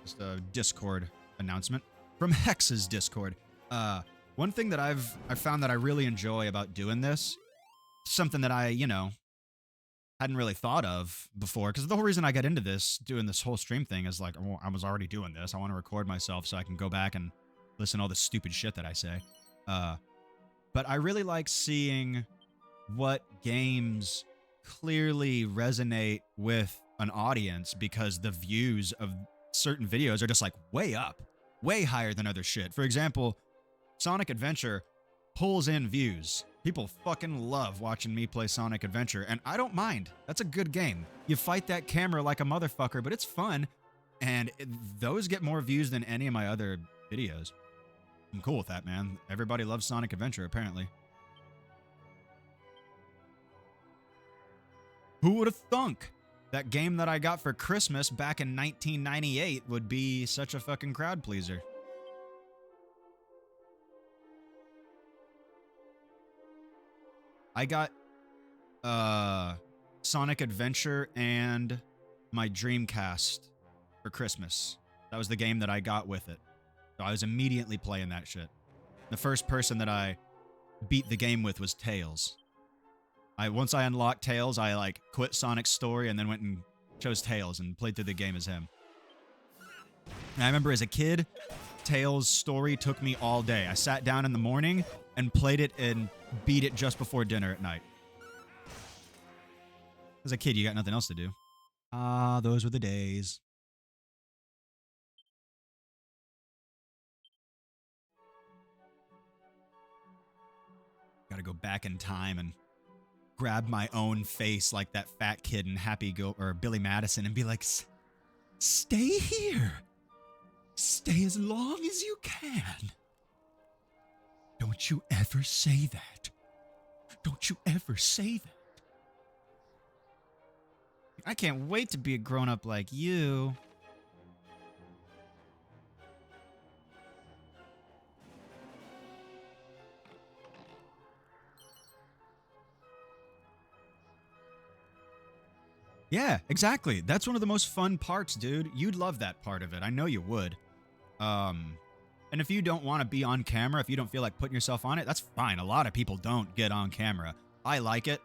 just a Discord announcement from Hex's Discord. One thing that I've found that I really enjoy about doing this, something that I, you know, hadn't really thought of before, because the whole reason I got into this, doing this whole stream thing, is like, well, I was already doing this. I want to record myself so I can go back and listen to all the stupid shit that I say. But I really like seeing what games clearly resonate with an audience, because the views of certain videos are just like way up, way higher than other shit. For example, Sonic Adventure pulls in views. People fucking love watching me play Sonic Adventure, and I don't mind. That's a good game. You fight that camera like a motherfucker, but it's fun, and those get more views than any of my other videos. I'm cool with that, man. Everybody loves Sonic Adventure, apparently. Who would have thunk that game that I got for Christmas back in 1998 would be such a fucking crowd pleaser? I got Sonic Adventure and my Dreamcast for Christmas. That was the game that I got with it. So I was immediately playing that shit. The first person that I beat the game with was Tails. Once I unlocked Tails, I like quit Sonic's story and then went and chose Tails and played through the game as him. And I remember as a kid, Tails' story took me all day. I sat down in the morning and played it and beat it just before dinner at night. As a kid, you got nothing else to do. Ah, those were the days. Gotta go back in time and grab my own face like that fat kid in Billy Madison and be like, stay here. Stay as long as you can. Don't you ever say that. Don't you ever say that. I can't wait to be a grown-up like you. Yeah, exactly. That's one of the most fun parts, dude. You'd love that part of it. I know you would. And if you don't want to be on camera, if you don't feel like putting yourself on it, that's fine. A lot of people don't get on camera. I like it.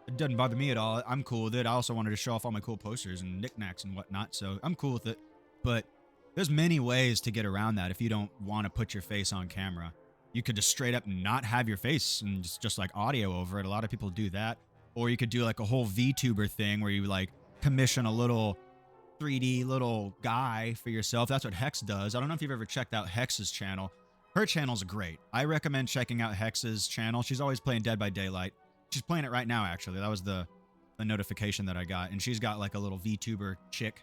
It doesn't bother me at all. I'm cool with it. I also wanted to show off all my cool posters and knickknacks and whatnot, so I'm cool with it. But there's many ways to get around that if you don't want to put your face on camera. You could just straight up not have your face and just like audio over it. A lot of people do that. Or you could do like a whole VTuber thing where you like commission a little 3D little guy for yourself. That's what Hex does. I don't know if you've ever checked out Hex's channel. Her channel's great. I recommend checking out Hex's channel. She's always playing Dead by Daylight. She's playing it right now, actually. That was the notification that I got. And she's got like a little VTuber chick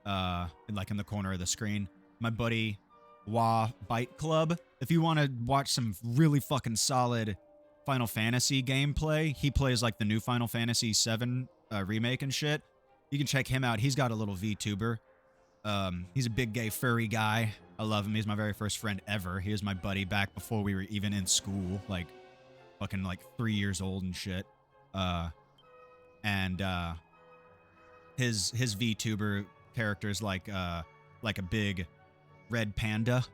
like in the corner of the screen. My buddy Wah Bite Club. If you want to watch some really fucking solid Final Fantasy gameplay, he plays like the new Final Fantasy VII remake and shit. You can check him out. He's got a little VTuber. He's a big gay furry guy. I love him. He's my very first friend ever. He was my buddy back before we were even in school, like fucking like 3 years old and shit. And his VTuber character's like a big red panda.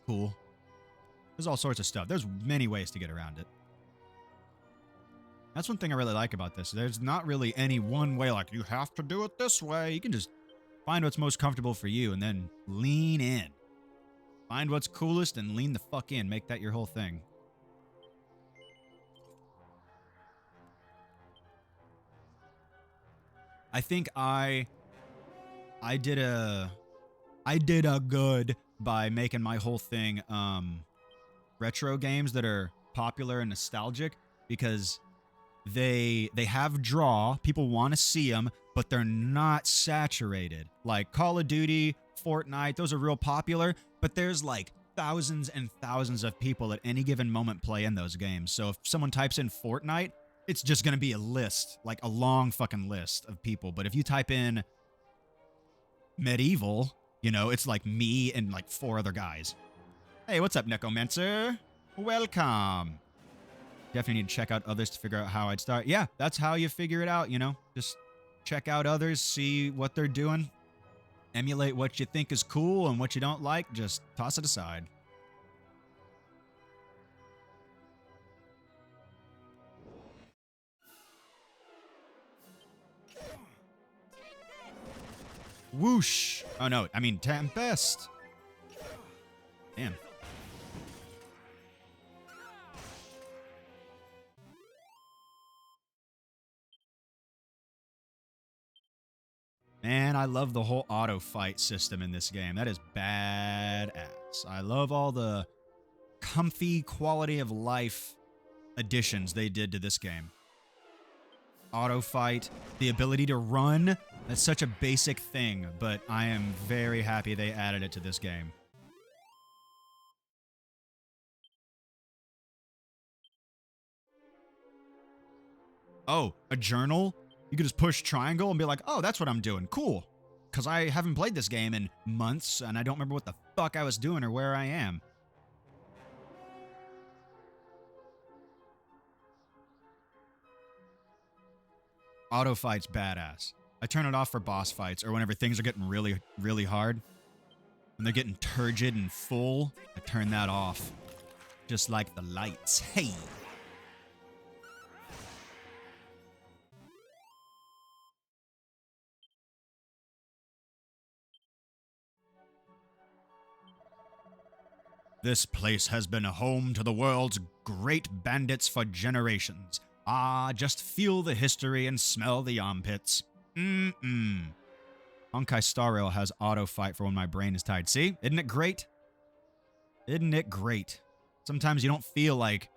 Cool. There's all sorts of stuff. There's many ways to get around it. That's one thing I really like about this. There's not really any one way, like, you have to do it this way. You can just find what's most comfortable for you and then lean in. Find what's coolest and lean the fuck in. Make that your whole thing. I think I did a good by making my whole thing retro games that are popular and nostalgic, because they have draw, people want to see them, but they're not saturated. Like Call of Duty, Fortnite, those are real popular, but there's like thousands and thousands of people at any given moment play in those games. So if someone types in Fortnite, it's just going to be a list, like a long fucking list of people. But if you type in Medieval, you know, it's like me and like 4 other guys. Hey, what's up, Necromancer? Welcome. Definitely need to check out others to figure out how I'd start. Yeah, that's how you figure it out, you know? Just check out others, see what they're doing, emulate what you think is cool, and what you don't like, just toss it aside. Whoosh! Oh no, I mean Tempest! Damn. Man, I love the whole auto fight system in this game. That is badass. I love all the comfy quality of life additions they did to this game. Auto fight, the ability to run, that's such a basic thing, but I am very happy they added it to this game. Oh, a journal? You could just push triangle and be like, oh, that's what I'm doing. Cool. Because I haven't played this game in months, and I don't remember what the fuck I was doing or where I am. Auto fight's badass. I turn it off for boss fights or whenever things are getting really, really hard. When they're getting turgid and full, I turn that off. Just like the lights. Hey! This place has been a home to the world's great bandits for generations. Ah, just feel the history and smell the armpits. Honkai Star Rail has auto fight for when my brain is tired. See? Isn't it great? Isn't it great? Sometimes you don't feel like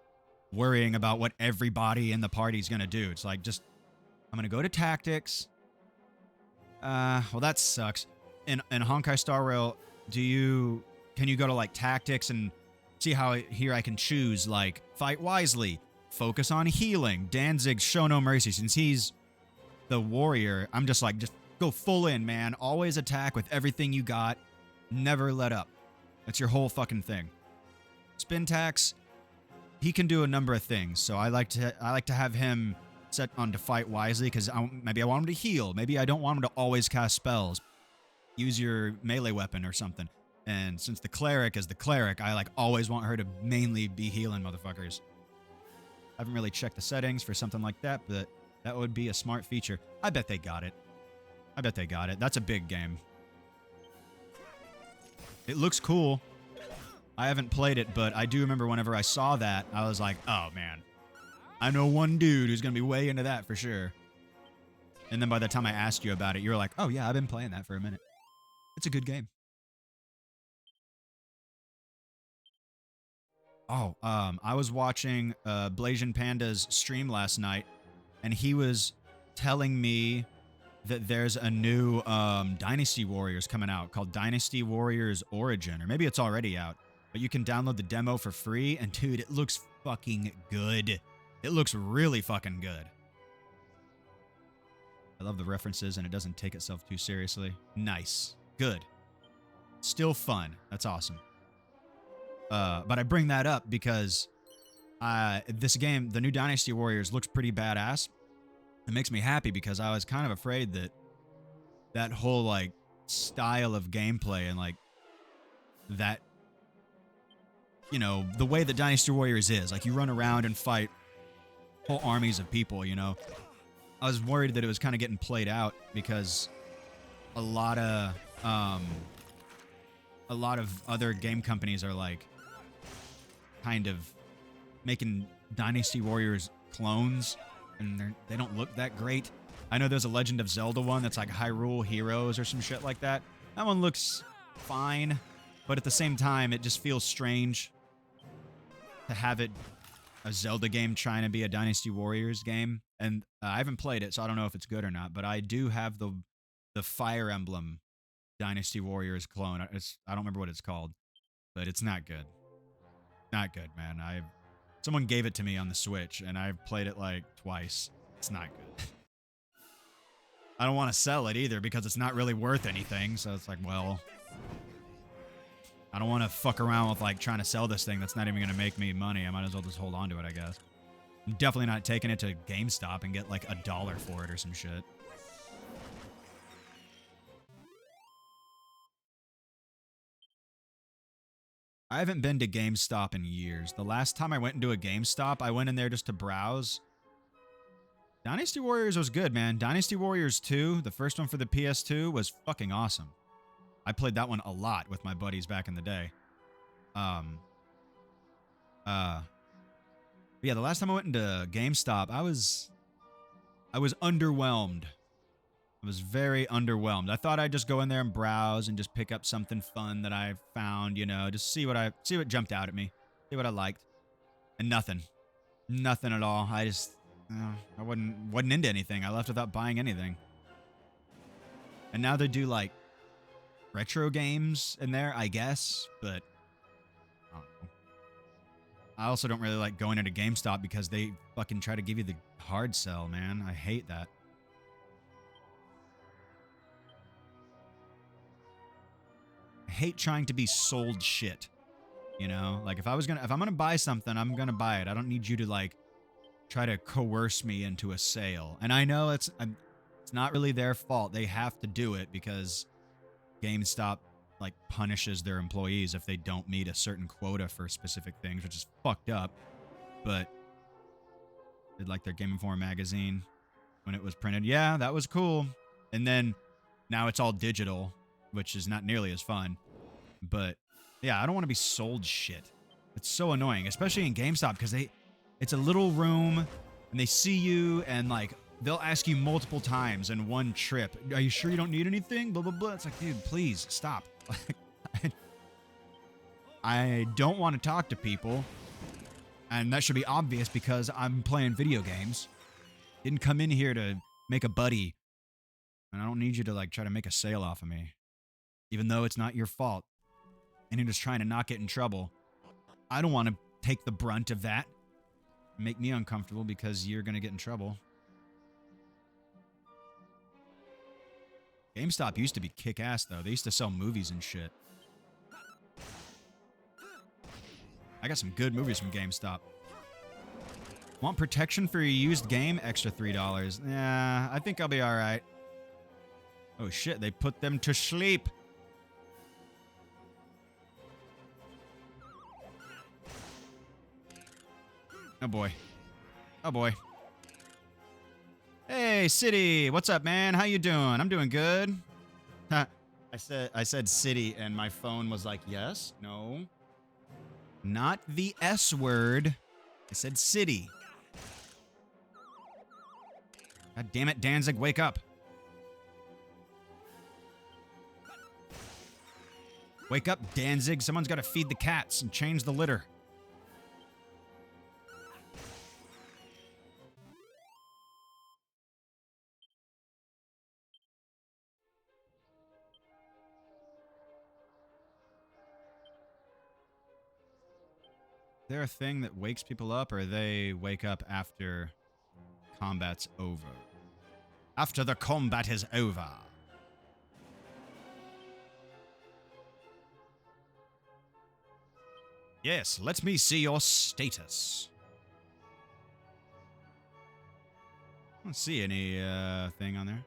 worrying about what everybody in the party's gonna do. It's like, just, I'm gonna go to tactics. Well, that sucks. In Honkai Star Rail, can you go to like tactics and see how here I can choose like fight wisely, focus on healing. Danzig's show no mercy. Since he's the warrior, I'm just like, just go full in, man. Always attack with everything you got. Never let up. That's your whole fucking thing. Spintax, he can do a number of things. So I like to have him set on to fight wisely because maybe I want him to heal. Maybe I don't want him to always cast spells. Use your melee weapon or something. And since the cleric is the cleric, I like always want her to mainly be healing motherfuckers. I haven't really checked the settings for something like that, but that would be a smart feature. I bet they got it. I bet they got it. That's a big game. It looks cool. I haven't played it, but I do remember whenever I saw that, I was like, oh man. I know one dude who's going to be way into that for sure. And then by the time I asked you about it, you were like, oh yeah, I've been playing that for a minute. It's a good game. Oh, I was watching Blasian Panda's stream last night, and he was telling me that there's a new Dynasty Warriors coming out called Dynasty Warriors Origin, or maybe it's already out, but you can download the demo for free, and dude, it looks fucking good. It looks really fucking good. I love the references, and it doesn't take itself too seriously. Nice. Good. Still fun. That's awesome. But I bring that up because this game, the new Dynasty Warriors, looks pretty badass. It makes me happy because I was kind of afraid that that whole like style of gameplay and like that, you know, the way that Dynasty Warriors is, like you run around and fight whole armies of people, you know. I was worried that it was kind of getting played out because a lot of other game companies are like kind of making Dynasty Warriors clones, and they don't look that great. I know there's a Legend of Zelda one that's like Hyrule Heroes or some shit like that. That one looks fine, but at the same time, it just feels strange to have it a Zelda game trying to be a Dynasty Warriors game. And I haven't played it, so I don't know if it's good or not, but I do have the Fire Emblem Dynasty Warriors clone. I don't remember what it's called, but it's not good. Not good, man. Someone gave it to me on the Switch, and I've played it like twice. It's not good. I don't want to sell it either because it's not really worth anything. So it's like, well, I don't want to fuck around with like trying to sell this thing that's not even going to make me money. I might as well just hold on to it, I guess. I'm definitely not taking it to GameStop and get like $1 for it or some shit. I haven't been to GameStop in years. The last time I went into a GameStop, I went in there just to browse. Dynasty Warriors was good, man. Dynasty Warriors 2, the first one for the PS2, was fucking awesome. I played that one a lot with my buddies back in the day. Yeah, the last time I went into GameStop, I was underwhelmed. I was very underwhelmed. I thought I'd just go in there and browse and just pick up something fun that I found, you know, just see what jumped out at me, see what I liked, and nothing at all. I just I wasn't into anything. I left without buying anything. And now they do like retro games in there, I guess, but I don't know. I also don't really like going into GameStop because they fucking try to give you the hard sell, man. I hate that. I hate trying to be sold shit. You know, like if I'm gonna buy something, I'm gonna buy it. I don't need you to like try to coerce me into a sale. And I know it's not really their fault. They have to do it because GameStop like punishes their employees if they don't meet a certain quota for specific things, which is fucked up. But did like their Game Informer magazine when it was printed. Yeah, that was cool. And then now it's all digital, which is not nearly as fun. But yeah, I don't want to be sold shit. It's so annoying, especially in GameStop because it's a little room and they see you and like they'll ask you multiple times in one trip, are you sure you don't need anything? Blah, blah, blah. It's like, dude, please stop. I don't want to talk to people. And that should be obvious because I'm playing video games. Didn't come in here to make a buddy. And I don't need you to like try to make a sale off of me. Even though it's not your fault. And you're just trying to not get in trouble. I don't want to take the brunt of that. Make me uncomfortable because you're going to get in trouble. GameStop used to be kick-ass, though. They used to sell movies and shit. I got some good movies from GameStop. Want protection for your used game? Extra $3. Yeah, I think I'll be alright. Oh shit, they put them to sleep. Oh boy. Oh boy. Hey, City. What's up, man? How you doing? I'm doing good. I said City, and my phone was like, yes, no. Not the S word. I said City. God damn it, Danzig, wake up. Wake up, Danzig. Someone's got to feed the cats and change the litter. Is there a thing that wakes people up, or they wake up after combat's over? After the combat is over. Yes, let me see your status. I don't see any thing on there.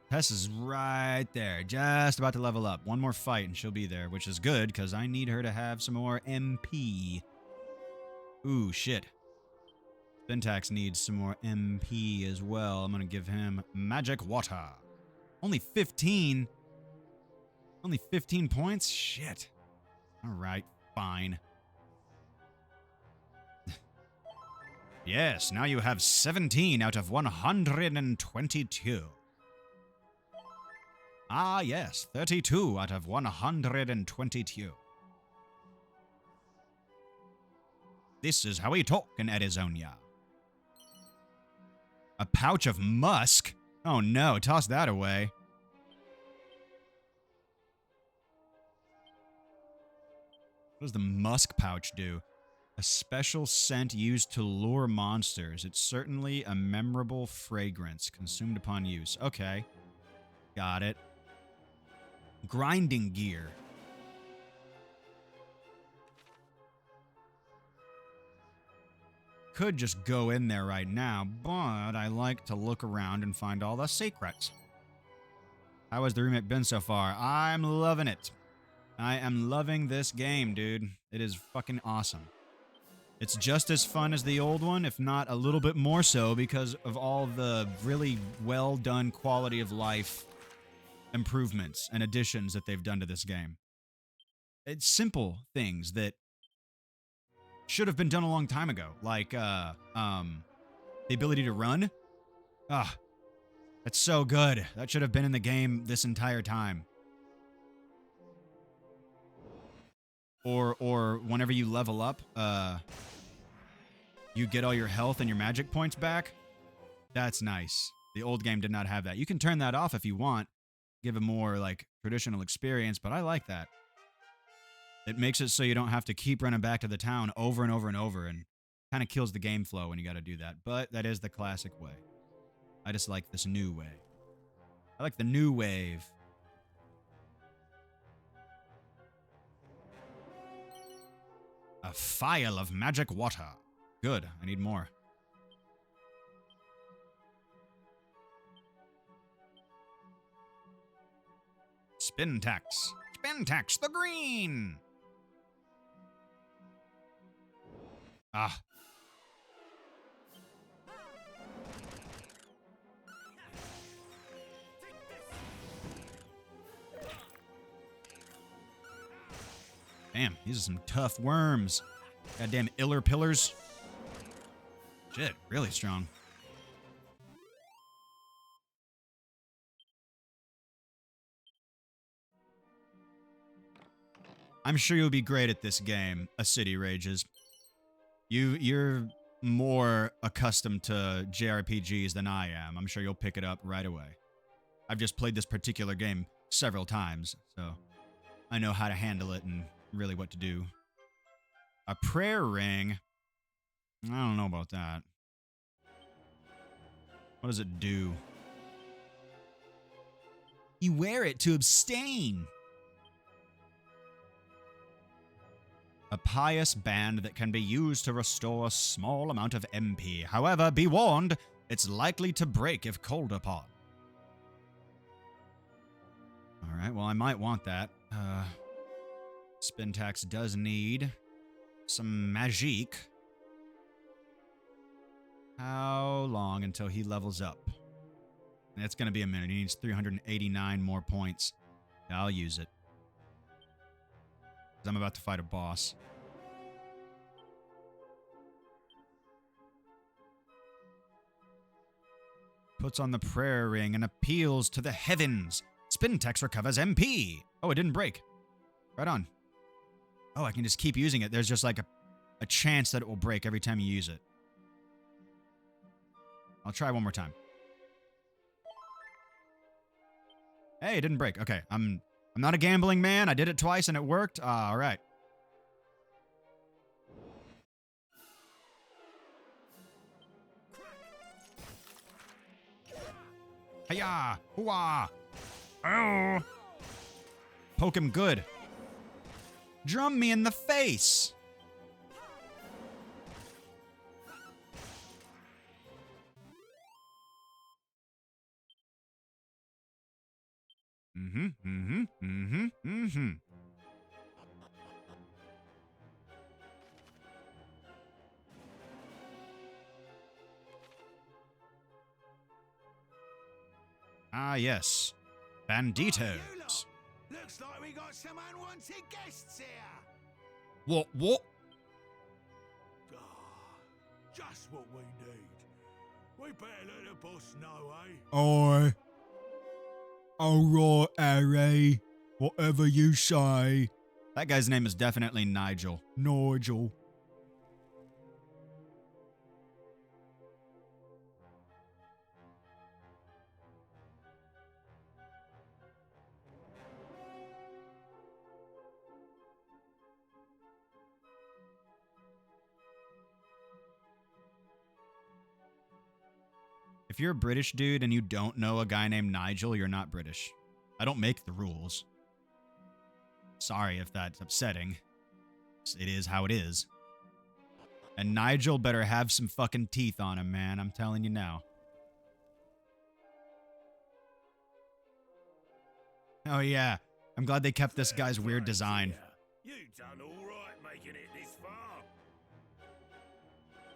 Tess is right there, just about to level up. One more fight and she'll be there, which is good because I need her to have some more MP. Ooh, shit. Spintax needs some more MP as well. I'm going to give him magic water. Only 15? Only 15 points? Shit. All right, fine. Yes, now you have 17 out of 122. Ah, yes, 32 out of 122. This is how we talk in Arizona. A pouch of musk? Oh no, toss that away. What does the musk pouch do? A special scent used to lure monsters. It's certainly a memorable fragrance consumed upon use. Okay. Got it. Grinding gear. Could just go in there right now, but I like to look around and find all the secrets. How has the remake been so far? I'm loving it. I am loving this game, dude. It is fucking awesome. It's just as fun as the old one, if not a little bit more so, because of all the really well done quality of life improvements and additions that they've done to this game. It's simple things that should have been done a long time ago, like the ability to run. Ah, that's so good. That should have been in the game this entire time. Or whenever you level up, you get all your health and your magic points back. That's nice. The old game did not have that. You can turn that off if you want, give a more like traditional experience, but I like that. It makes it so you don't have to keep running back to the town over and over and over, and kind of kills the game flow when you got to do that. But that is the classic way. I just like this new way. I like the new wave. A phial of magic water. Good. I need more. Spintax. Spintax the green. Ah. Damn, these are some tough worms. Goddamn iller pillars. Shit, really strong. I'm sure you'll be great at this game, A City Rages. You're more accustomed to JRPGs than I am. I'm sure you'll pick it up right away. I've just played this particular game several times, so I know how to handle it and really what to do. A prayer ring? I don't know about that. What does it do? You wear it to abstain. A pious band that can be used to restore a small amount of MP. However, be warned, it's likely to break if called upon. Alright, well, I might want that. Spintax does need some magique. How long until he levels up? It's going to be a minute. He needs 389 more points. I'll use it. I'm about to fight a boss. Puts on the prayer ring and appeals to the heavens. Spintax recovers MP. Oh, it didn't break. Right on. Oh, I can just keep using it. There's just like a chance that it will break every time you use it. I'll try one more time. Hey, it didn't break. Okay, I'm not a gambling man. I did it twice and it worked. All right. Hiya! Hooah! Oh! Poke him good. Drum me in the face! Mm-hmm, mm-hmm, mm-hmm, mm-hmm. Ah, yes. Banditos. Looks like we got some unwanted guests here. What? Just what we need. We better let the boss know, eh? Aye. Alright, Harry. Whatever you say. That guy's name is definitely Nigel. Nigel. If you're a British dude and you don't know a guy named Nigel, you're not British. I don't make the rules. Sorry if that's upsetting. It is how it is. And Nigel better have some fucking teeth on him, man. I'm telling you now. Oh yeah. I'm glad they kept this guy's weird design. You done all right making it this far.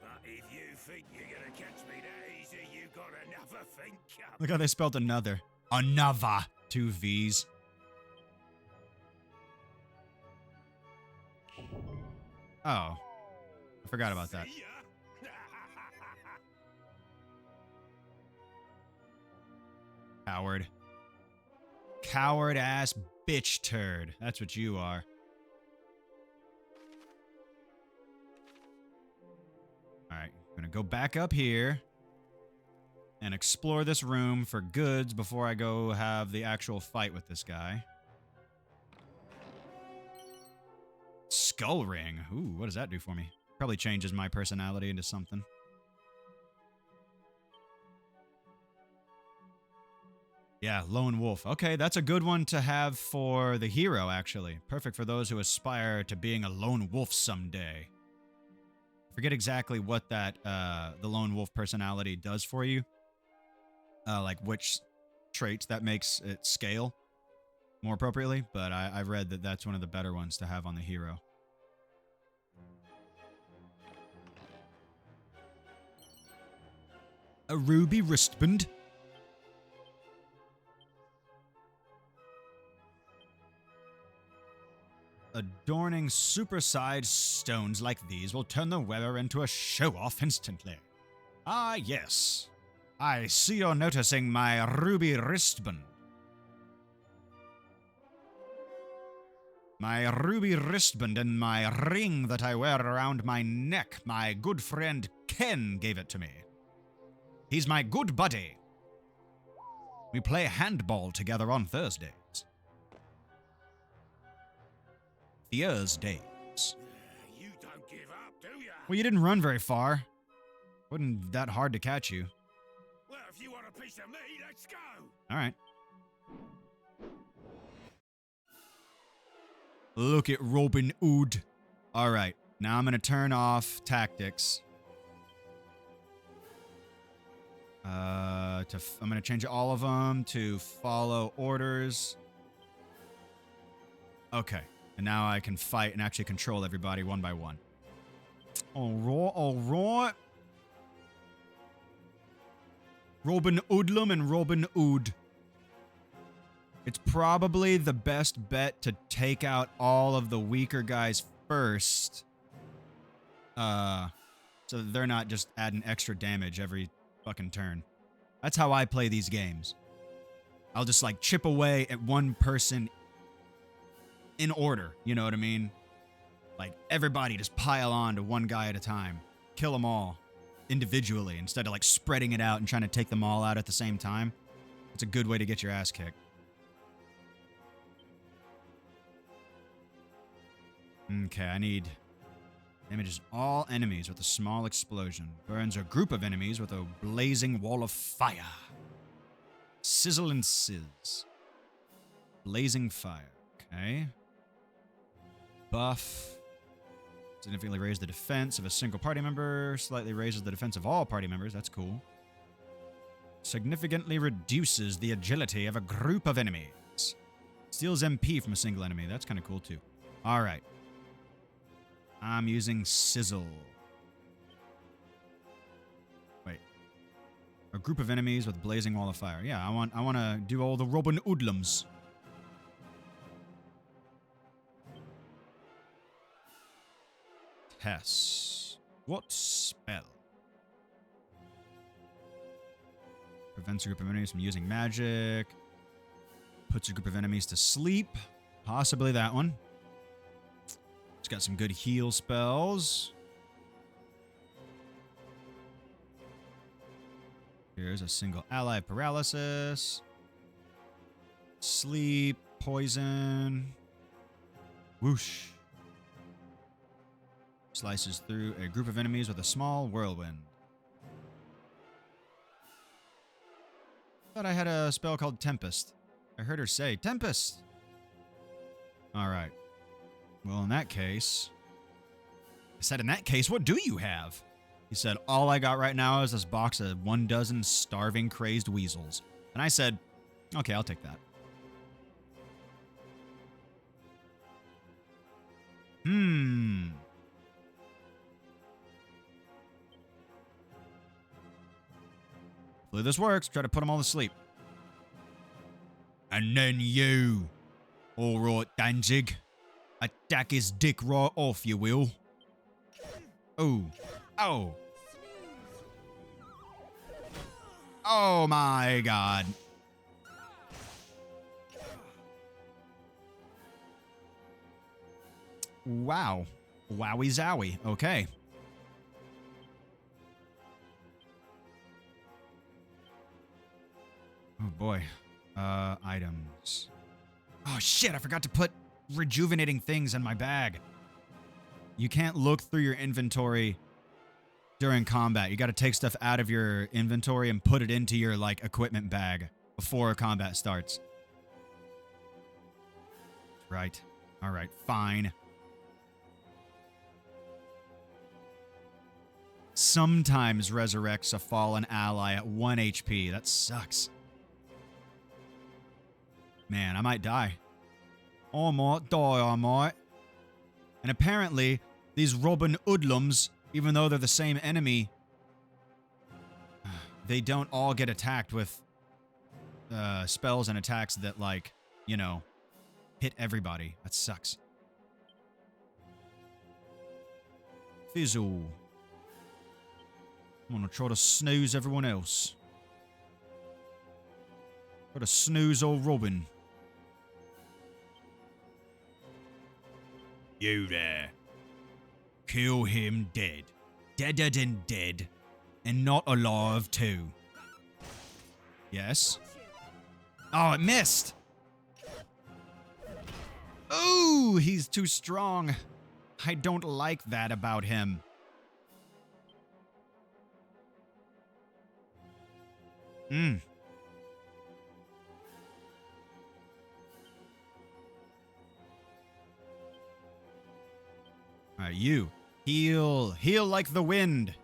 But if you think you're gonna catch me that easy, you got another thing coming. Look how they spelled another. Another. 2 V's. Oh. I forgot about that. Coward. Coward ass bitch turd. That's what you are. Alright, I'm gonna go back up here and explore this room for goods before I go have the actual fight with this guy. Skull ring. Ooh, what does that do for me? Probably changes my personality into something. Yeah, lone wolf. Okay, that's a good one to have for the hero, actually. Perfect for those who aspire to being a lone wolf someday. Forget exactly what that, the lone wolf personality does for you. Like which traits that makes it scale more appropriately, but I've read that that's one of the better ones to have on the hero. A ruby wristband. Adorning supersized stones like these will turn the wearer into a show-off instantly. Ah, yes. I see you're noticing my ruby wristband. My ruby wristband and my ring that I wear around my neck. My good friend Ken gave it to me. He's my good buddy. We play handball together on Thursdays. Thursdays. You don't give up, do ya? Well, you didn't run very far. Wasn't that hard to catch you. Well, if you want a piece of me, let's go. All right. Look at Robin Hood. All right. Now I'm going to turn off tactics. I'm going to change all of them to follow orders. Okay. And now I can fight and actually control everybody one by one. All right, all right. Robin Hoodlum and Robin Hood. It's probably the best bet to take out all of the weaker guys first. So that they're not just adding extra damage every fucking turn. That's how I play these games. I'll just like chip away at one person in order, you know what I mean? Like everybody just pile on to one guy at a time. Kill them all individually instead of like spreading it out and trying to take them all out at the same time. It's a good way to get your ass kicked. Okay, I need damages all enemies with a small explosion. Burns a group of enemies with a blazing wall of fire. Sizzle and sizz. Blazing fire. Okay. Buff. Significantly raise the defense of a single party member. Slightly raises the defense of all party members. That's cool. Significantly reduces the agility of a group of enemies. Steals MP from a single enemy. That's kind of cool, too. All right. I'm using Sizzle. Wait. A group of enemies with blazing wall of fire. Yeah, I want to do all the Robbin Hoodlums. Tess. What spell? Prevents a group of enemies from using magic. Puts a group of enemies to sleep. Possibly that one. It's got some good heal spells. Here's a single ally paralysis. Sleep. Poison. Whoosh. Slices through a group of enemies with a small whirlwind. Thought I had a spell called Tempest. I heard her say, Tempest! Alright. Well, in that case... I said, in that case, what do you have? He said, all I got right now is this box of 12 starving, crazed weasels. And I said, okay, I'll take that. Hopefully this works. Try to put them all to sleep. And then you. All right, Danzig. Attack his dick right off, you will. Oh. Oh. Oh my god. Wow. Wowie zowie. Okay. Oh boy. Items. Oh shit, I forgot to put rejuvenating things in my bag. You can't look through your inventory during combat. You gotta take stuff out of your inventory and put it into your, like, equipment bag before combat starts. Right. Alright, fine. Sometimes resurrects a fallen ally at 1 HP. That sucks. Man, I might die. I might die, I might. And apparently, these Robbin Hoodlums, even though they're the same enemy, they don't all get attacked with spells and attacks that, like, you know, hit everybody. That sucks. Fizzle. I'm gonna try to snooze everyone else. Try to snooze old Robbin. You there. Kill him dead. Deader than dead. And not alive too. Yes. Oh, it missed. Ooh, he's too strong. I don't like that about him. Alright, you. Heal. Heal like the wind.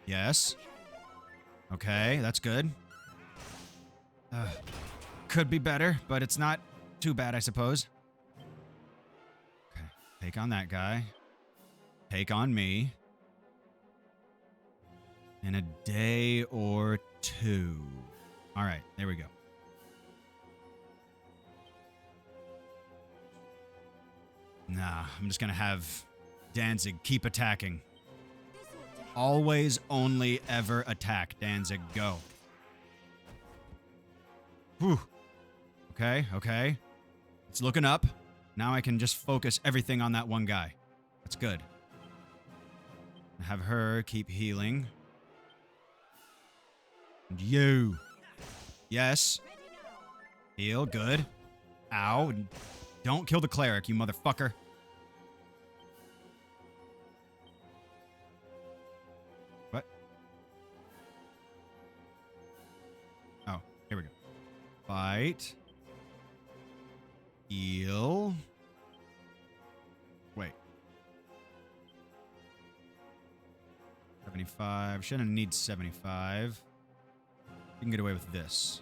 Yes. Okay, that's good. Could be better, but it's not too bad, I suppose. Okay, take on that guy. Take on me. In a day or two. Alright, there we go. Nah, I'm just gonna have Danzig keep attacking. Always, only, ever attack. Danzig, go. Whew. Okay, okay. It's looking up. Now I can just focus everything on that one guy. That's good. Have her keep healing. And you. Yes. Heal, good. Ow. Don't kill the cleric, you motherfucker. What? Oh, here we go. Fight. Heal. Wait. 75. Shouldn't need 75. You can get away with this.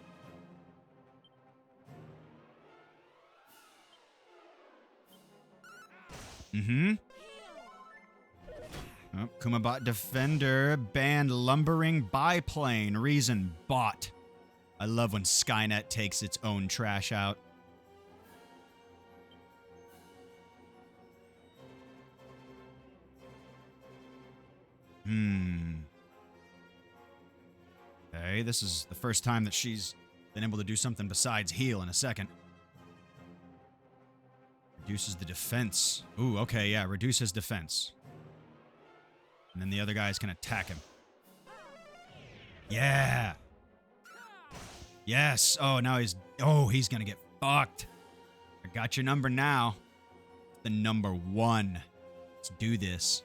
Mm-hmm. Oh, Kumabot Defender. Banned lumbering biplane. Reason bot. I love when Skynet takes its own trash out. Okay, this is the first time that she's been able to do something besides heal in a second. Reduces the defense. Ooh, okay, yeah, reduce his defense. And then the other guys can attack him. Yeah! Yes! Oh, now he's gonna get fucked. I got your number now. The number 1. Let's do this.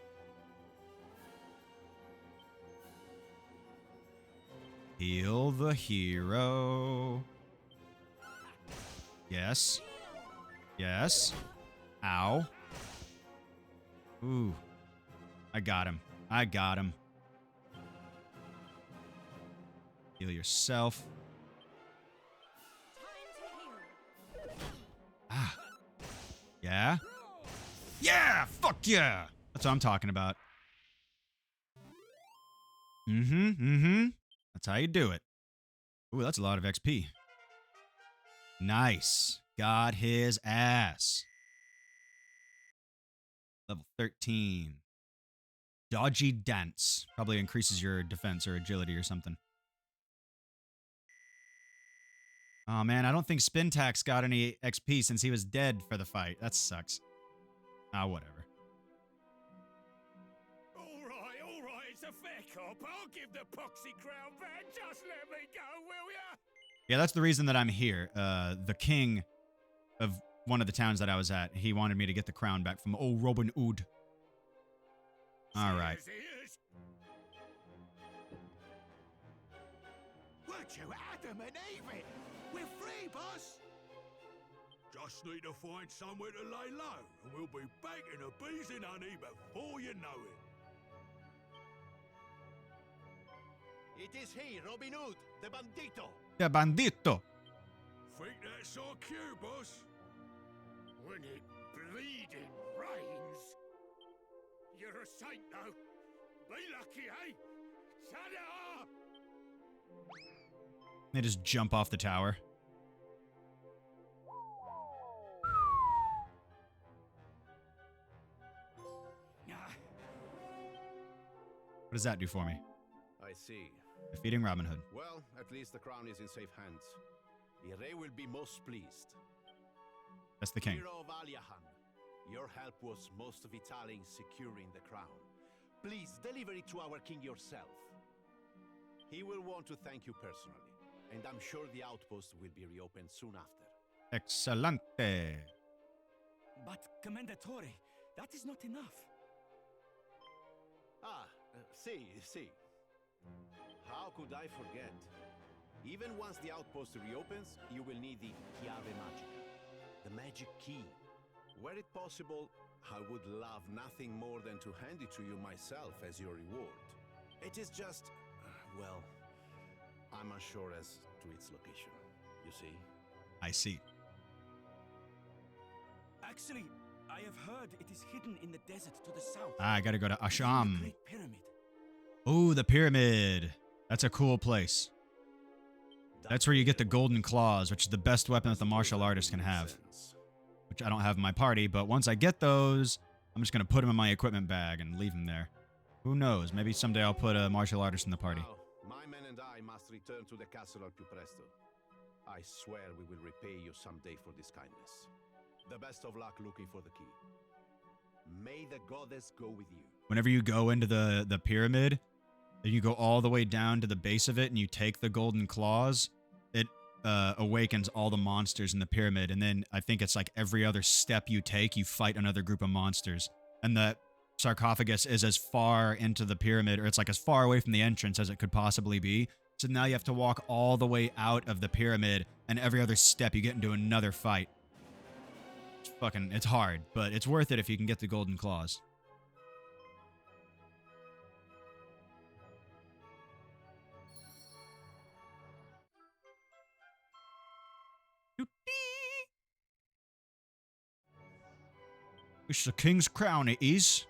Heal the hero. Yes. Yes. Ow. Ooh. I got him. I got him. Heal yourself. Ah. Yeah? Yeah! Fuck yeah! That's what I'm talking about. That's how you do it. Ooh, that's a lot of XP. Nice. Got his ass. Level 13. Dodgy Dance. Probably increases your defense or agility or something. Oh man, I don't think Spintax got any XP since he was dead for the fight. That sucks. Ah, whatever. All right, it's a fair cop. I'll give the poxy crown back. Just let me go, will ya? Yeah, that's the reason that I'm here. The king of one of the towns that I was at, he wanted me to get the crown back from old Robin Hood. All right. Weren't you Adam and Eve? We're free, boss. Just need to find somewhere to lay low, and we'll be back in the bees and honey before you know it. It is he, Robin Hood, the bandito. The bandito. Think that's our cue, boss? When it bleeding rains. You're a saint, though. Be lucky, eh? Ta-da! They just jump off the tower. What does that do for me? I see. Defeating Robin Hood. Well, at least the crown is in safe hands. Ire will be most pleased. That's the king. Hero of Aliahan, your help was most vital in securing the crown. Please deliver it to our king yourself. He will want to thank you personally, and I'm sure the outpost will be reopened soon after. Excelente. But, Commendatore, that is not enough. See. How could I forget? Even once the outpost reopens, you will need the Chiave Magica, the magic key. Were it possible, I would love nothing more than to hand it to you myself as your reward. It is just, well, I'm unsure as to its location, you see? I see. Actually, I have heard it is hidden in the desert to the south. I gotta go to The Asham. Great Pyramid. Ooh, the pyramid. That's a cool place. That's where you get the golden claws, which is the best weapon that the martial artist can have. Which I don't have in my party, but once I get those, I'm just gonna put them in my equipment bag and leave them there. Who knows? Maybe someday I'll put a martial artist in the party. Now, my men and I must return to the castle al più presto. I swear we will repay you someday for this kindness. The best of luck looking for the key. May the goddess go with you. Whenever you go into the pyramid, and you go all the way down to the base of it and you take the golden claws, it awakens all the monsters in the pyramid. And then I think it's like every other step you take, you fight another group of monsters. And the sarcophagus is as far into the pyramid, or it's like as far away from the entrance as it could possibly be. So now you have to walk all the way out of the pyramid, and every other step you get into another fight. It's hard, but it's worth it if you can get the golden claws. It's the king's crown, it is.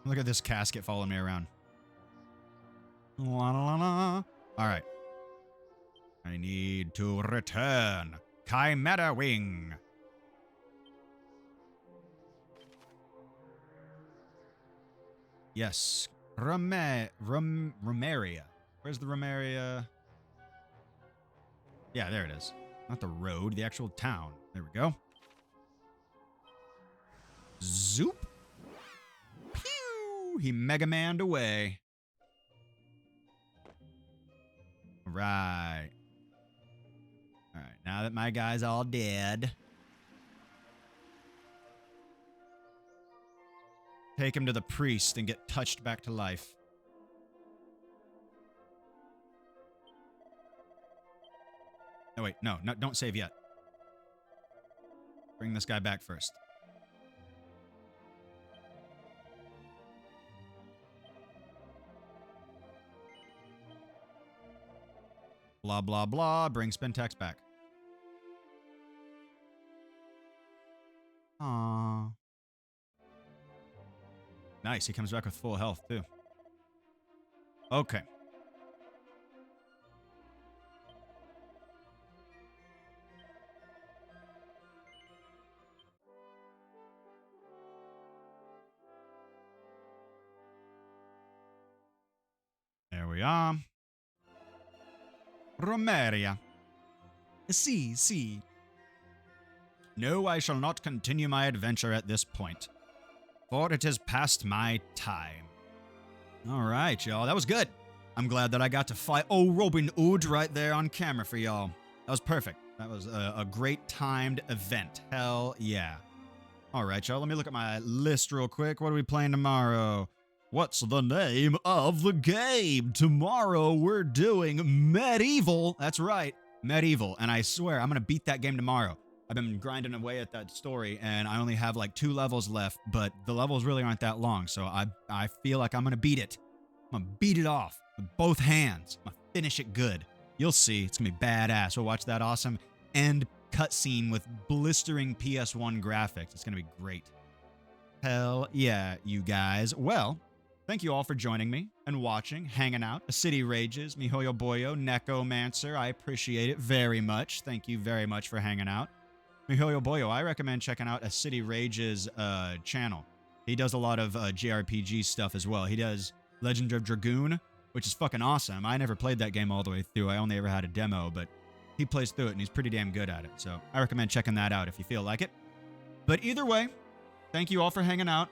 Look at this casket following me around. La, la, la. All right. I need to return. Chimera Wing. Yes. Romeria. Where's the Romeria? Yeah, there it is. Not the road, the actual town. There we go. Zoop. Pew! He Mega Man'd away. Right. All right, now that my guy's all dead, take him to the priest and get touched back to life. No, wait, no, don't save yet. Bring this guy back first. Blah, blah, blah. Bring Spintax back. Aww. Nice. He comes back with full health, too. Okay. There we are. Romeria. See. No, I shall not continue my adventure at this point, for it is past my time. All right, y'all. That was good. I'm glad that I got to fight Robin Hood right there on camera for y'all. That was perfect. That was a great timed event. Hell yeah. All right, y'all. Let me look at my list real quick. What are we playing tomorrow? What's the name of the game? Tomorrow we're doing Medieval. That's right, Medieval. And I swear, I'm going to beat that game tomorrow. I've been grinding away at that story, and I only have like 2 levels left, but the levels really aren't that long, so I feel like I'm going to beat it. I'm going to beat it off with both hands. I'm going to finish it good. You'll see. It's going to be badass. We'll watch that awesome end cutscene with blistering PS1 graphics. It's going to be great. Hell yeah, you guys. Well, thank you all for joining me and watching, hanging out. A City Rages, Mihoyo Boyo, Nekomancer. I appreciate it very much. Thank you very much for hanging out. Mihoyo Boyo, I recommend checking out A City Rages channel. He does a lot of JRPG stuff as well. He does Legend of Dragoon, which is fucking awesome. I never played that game all the way through. I only ever had a demo, but he plays through it and he's pretty damn good at it. So I recommend checking that out if you feel like it. But either way, thank you all for hanging out.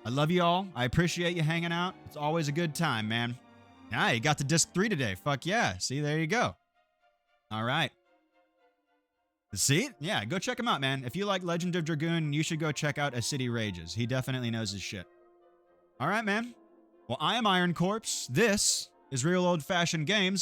I love you all. I appreciate you hanging out. It's always a good time, man. Ah, you got to disc 3 today. Fuck yeah. See, there you go. All right. See? Yeah, go check him out, man. If you like Legend of Dragoon, you should go check out A City Rages. He definitely knows his shit. All right, man. Well, I am Iron Corpse. This is Real Old Fashioned Games.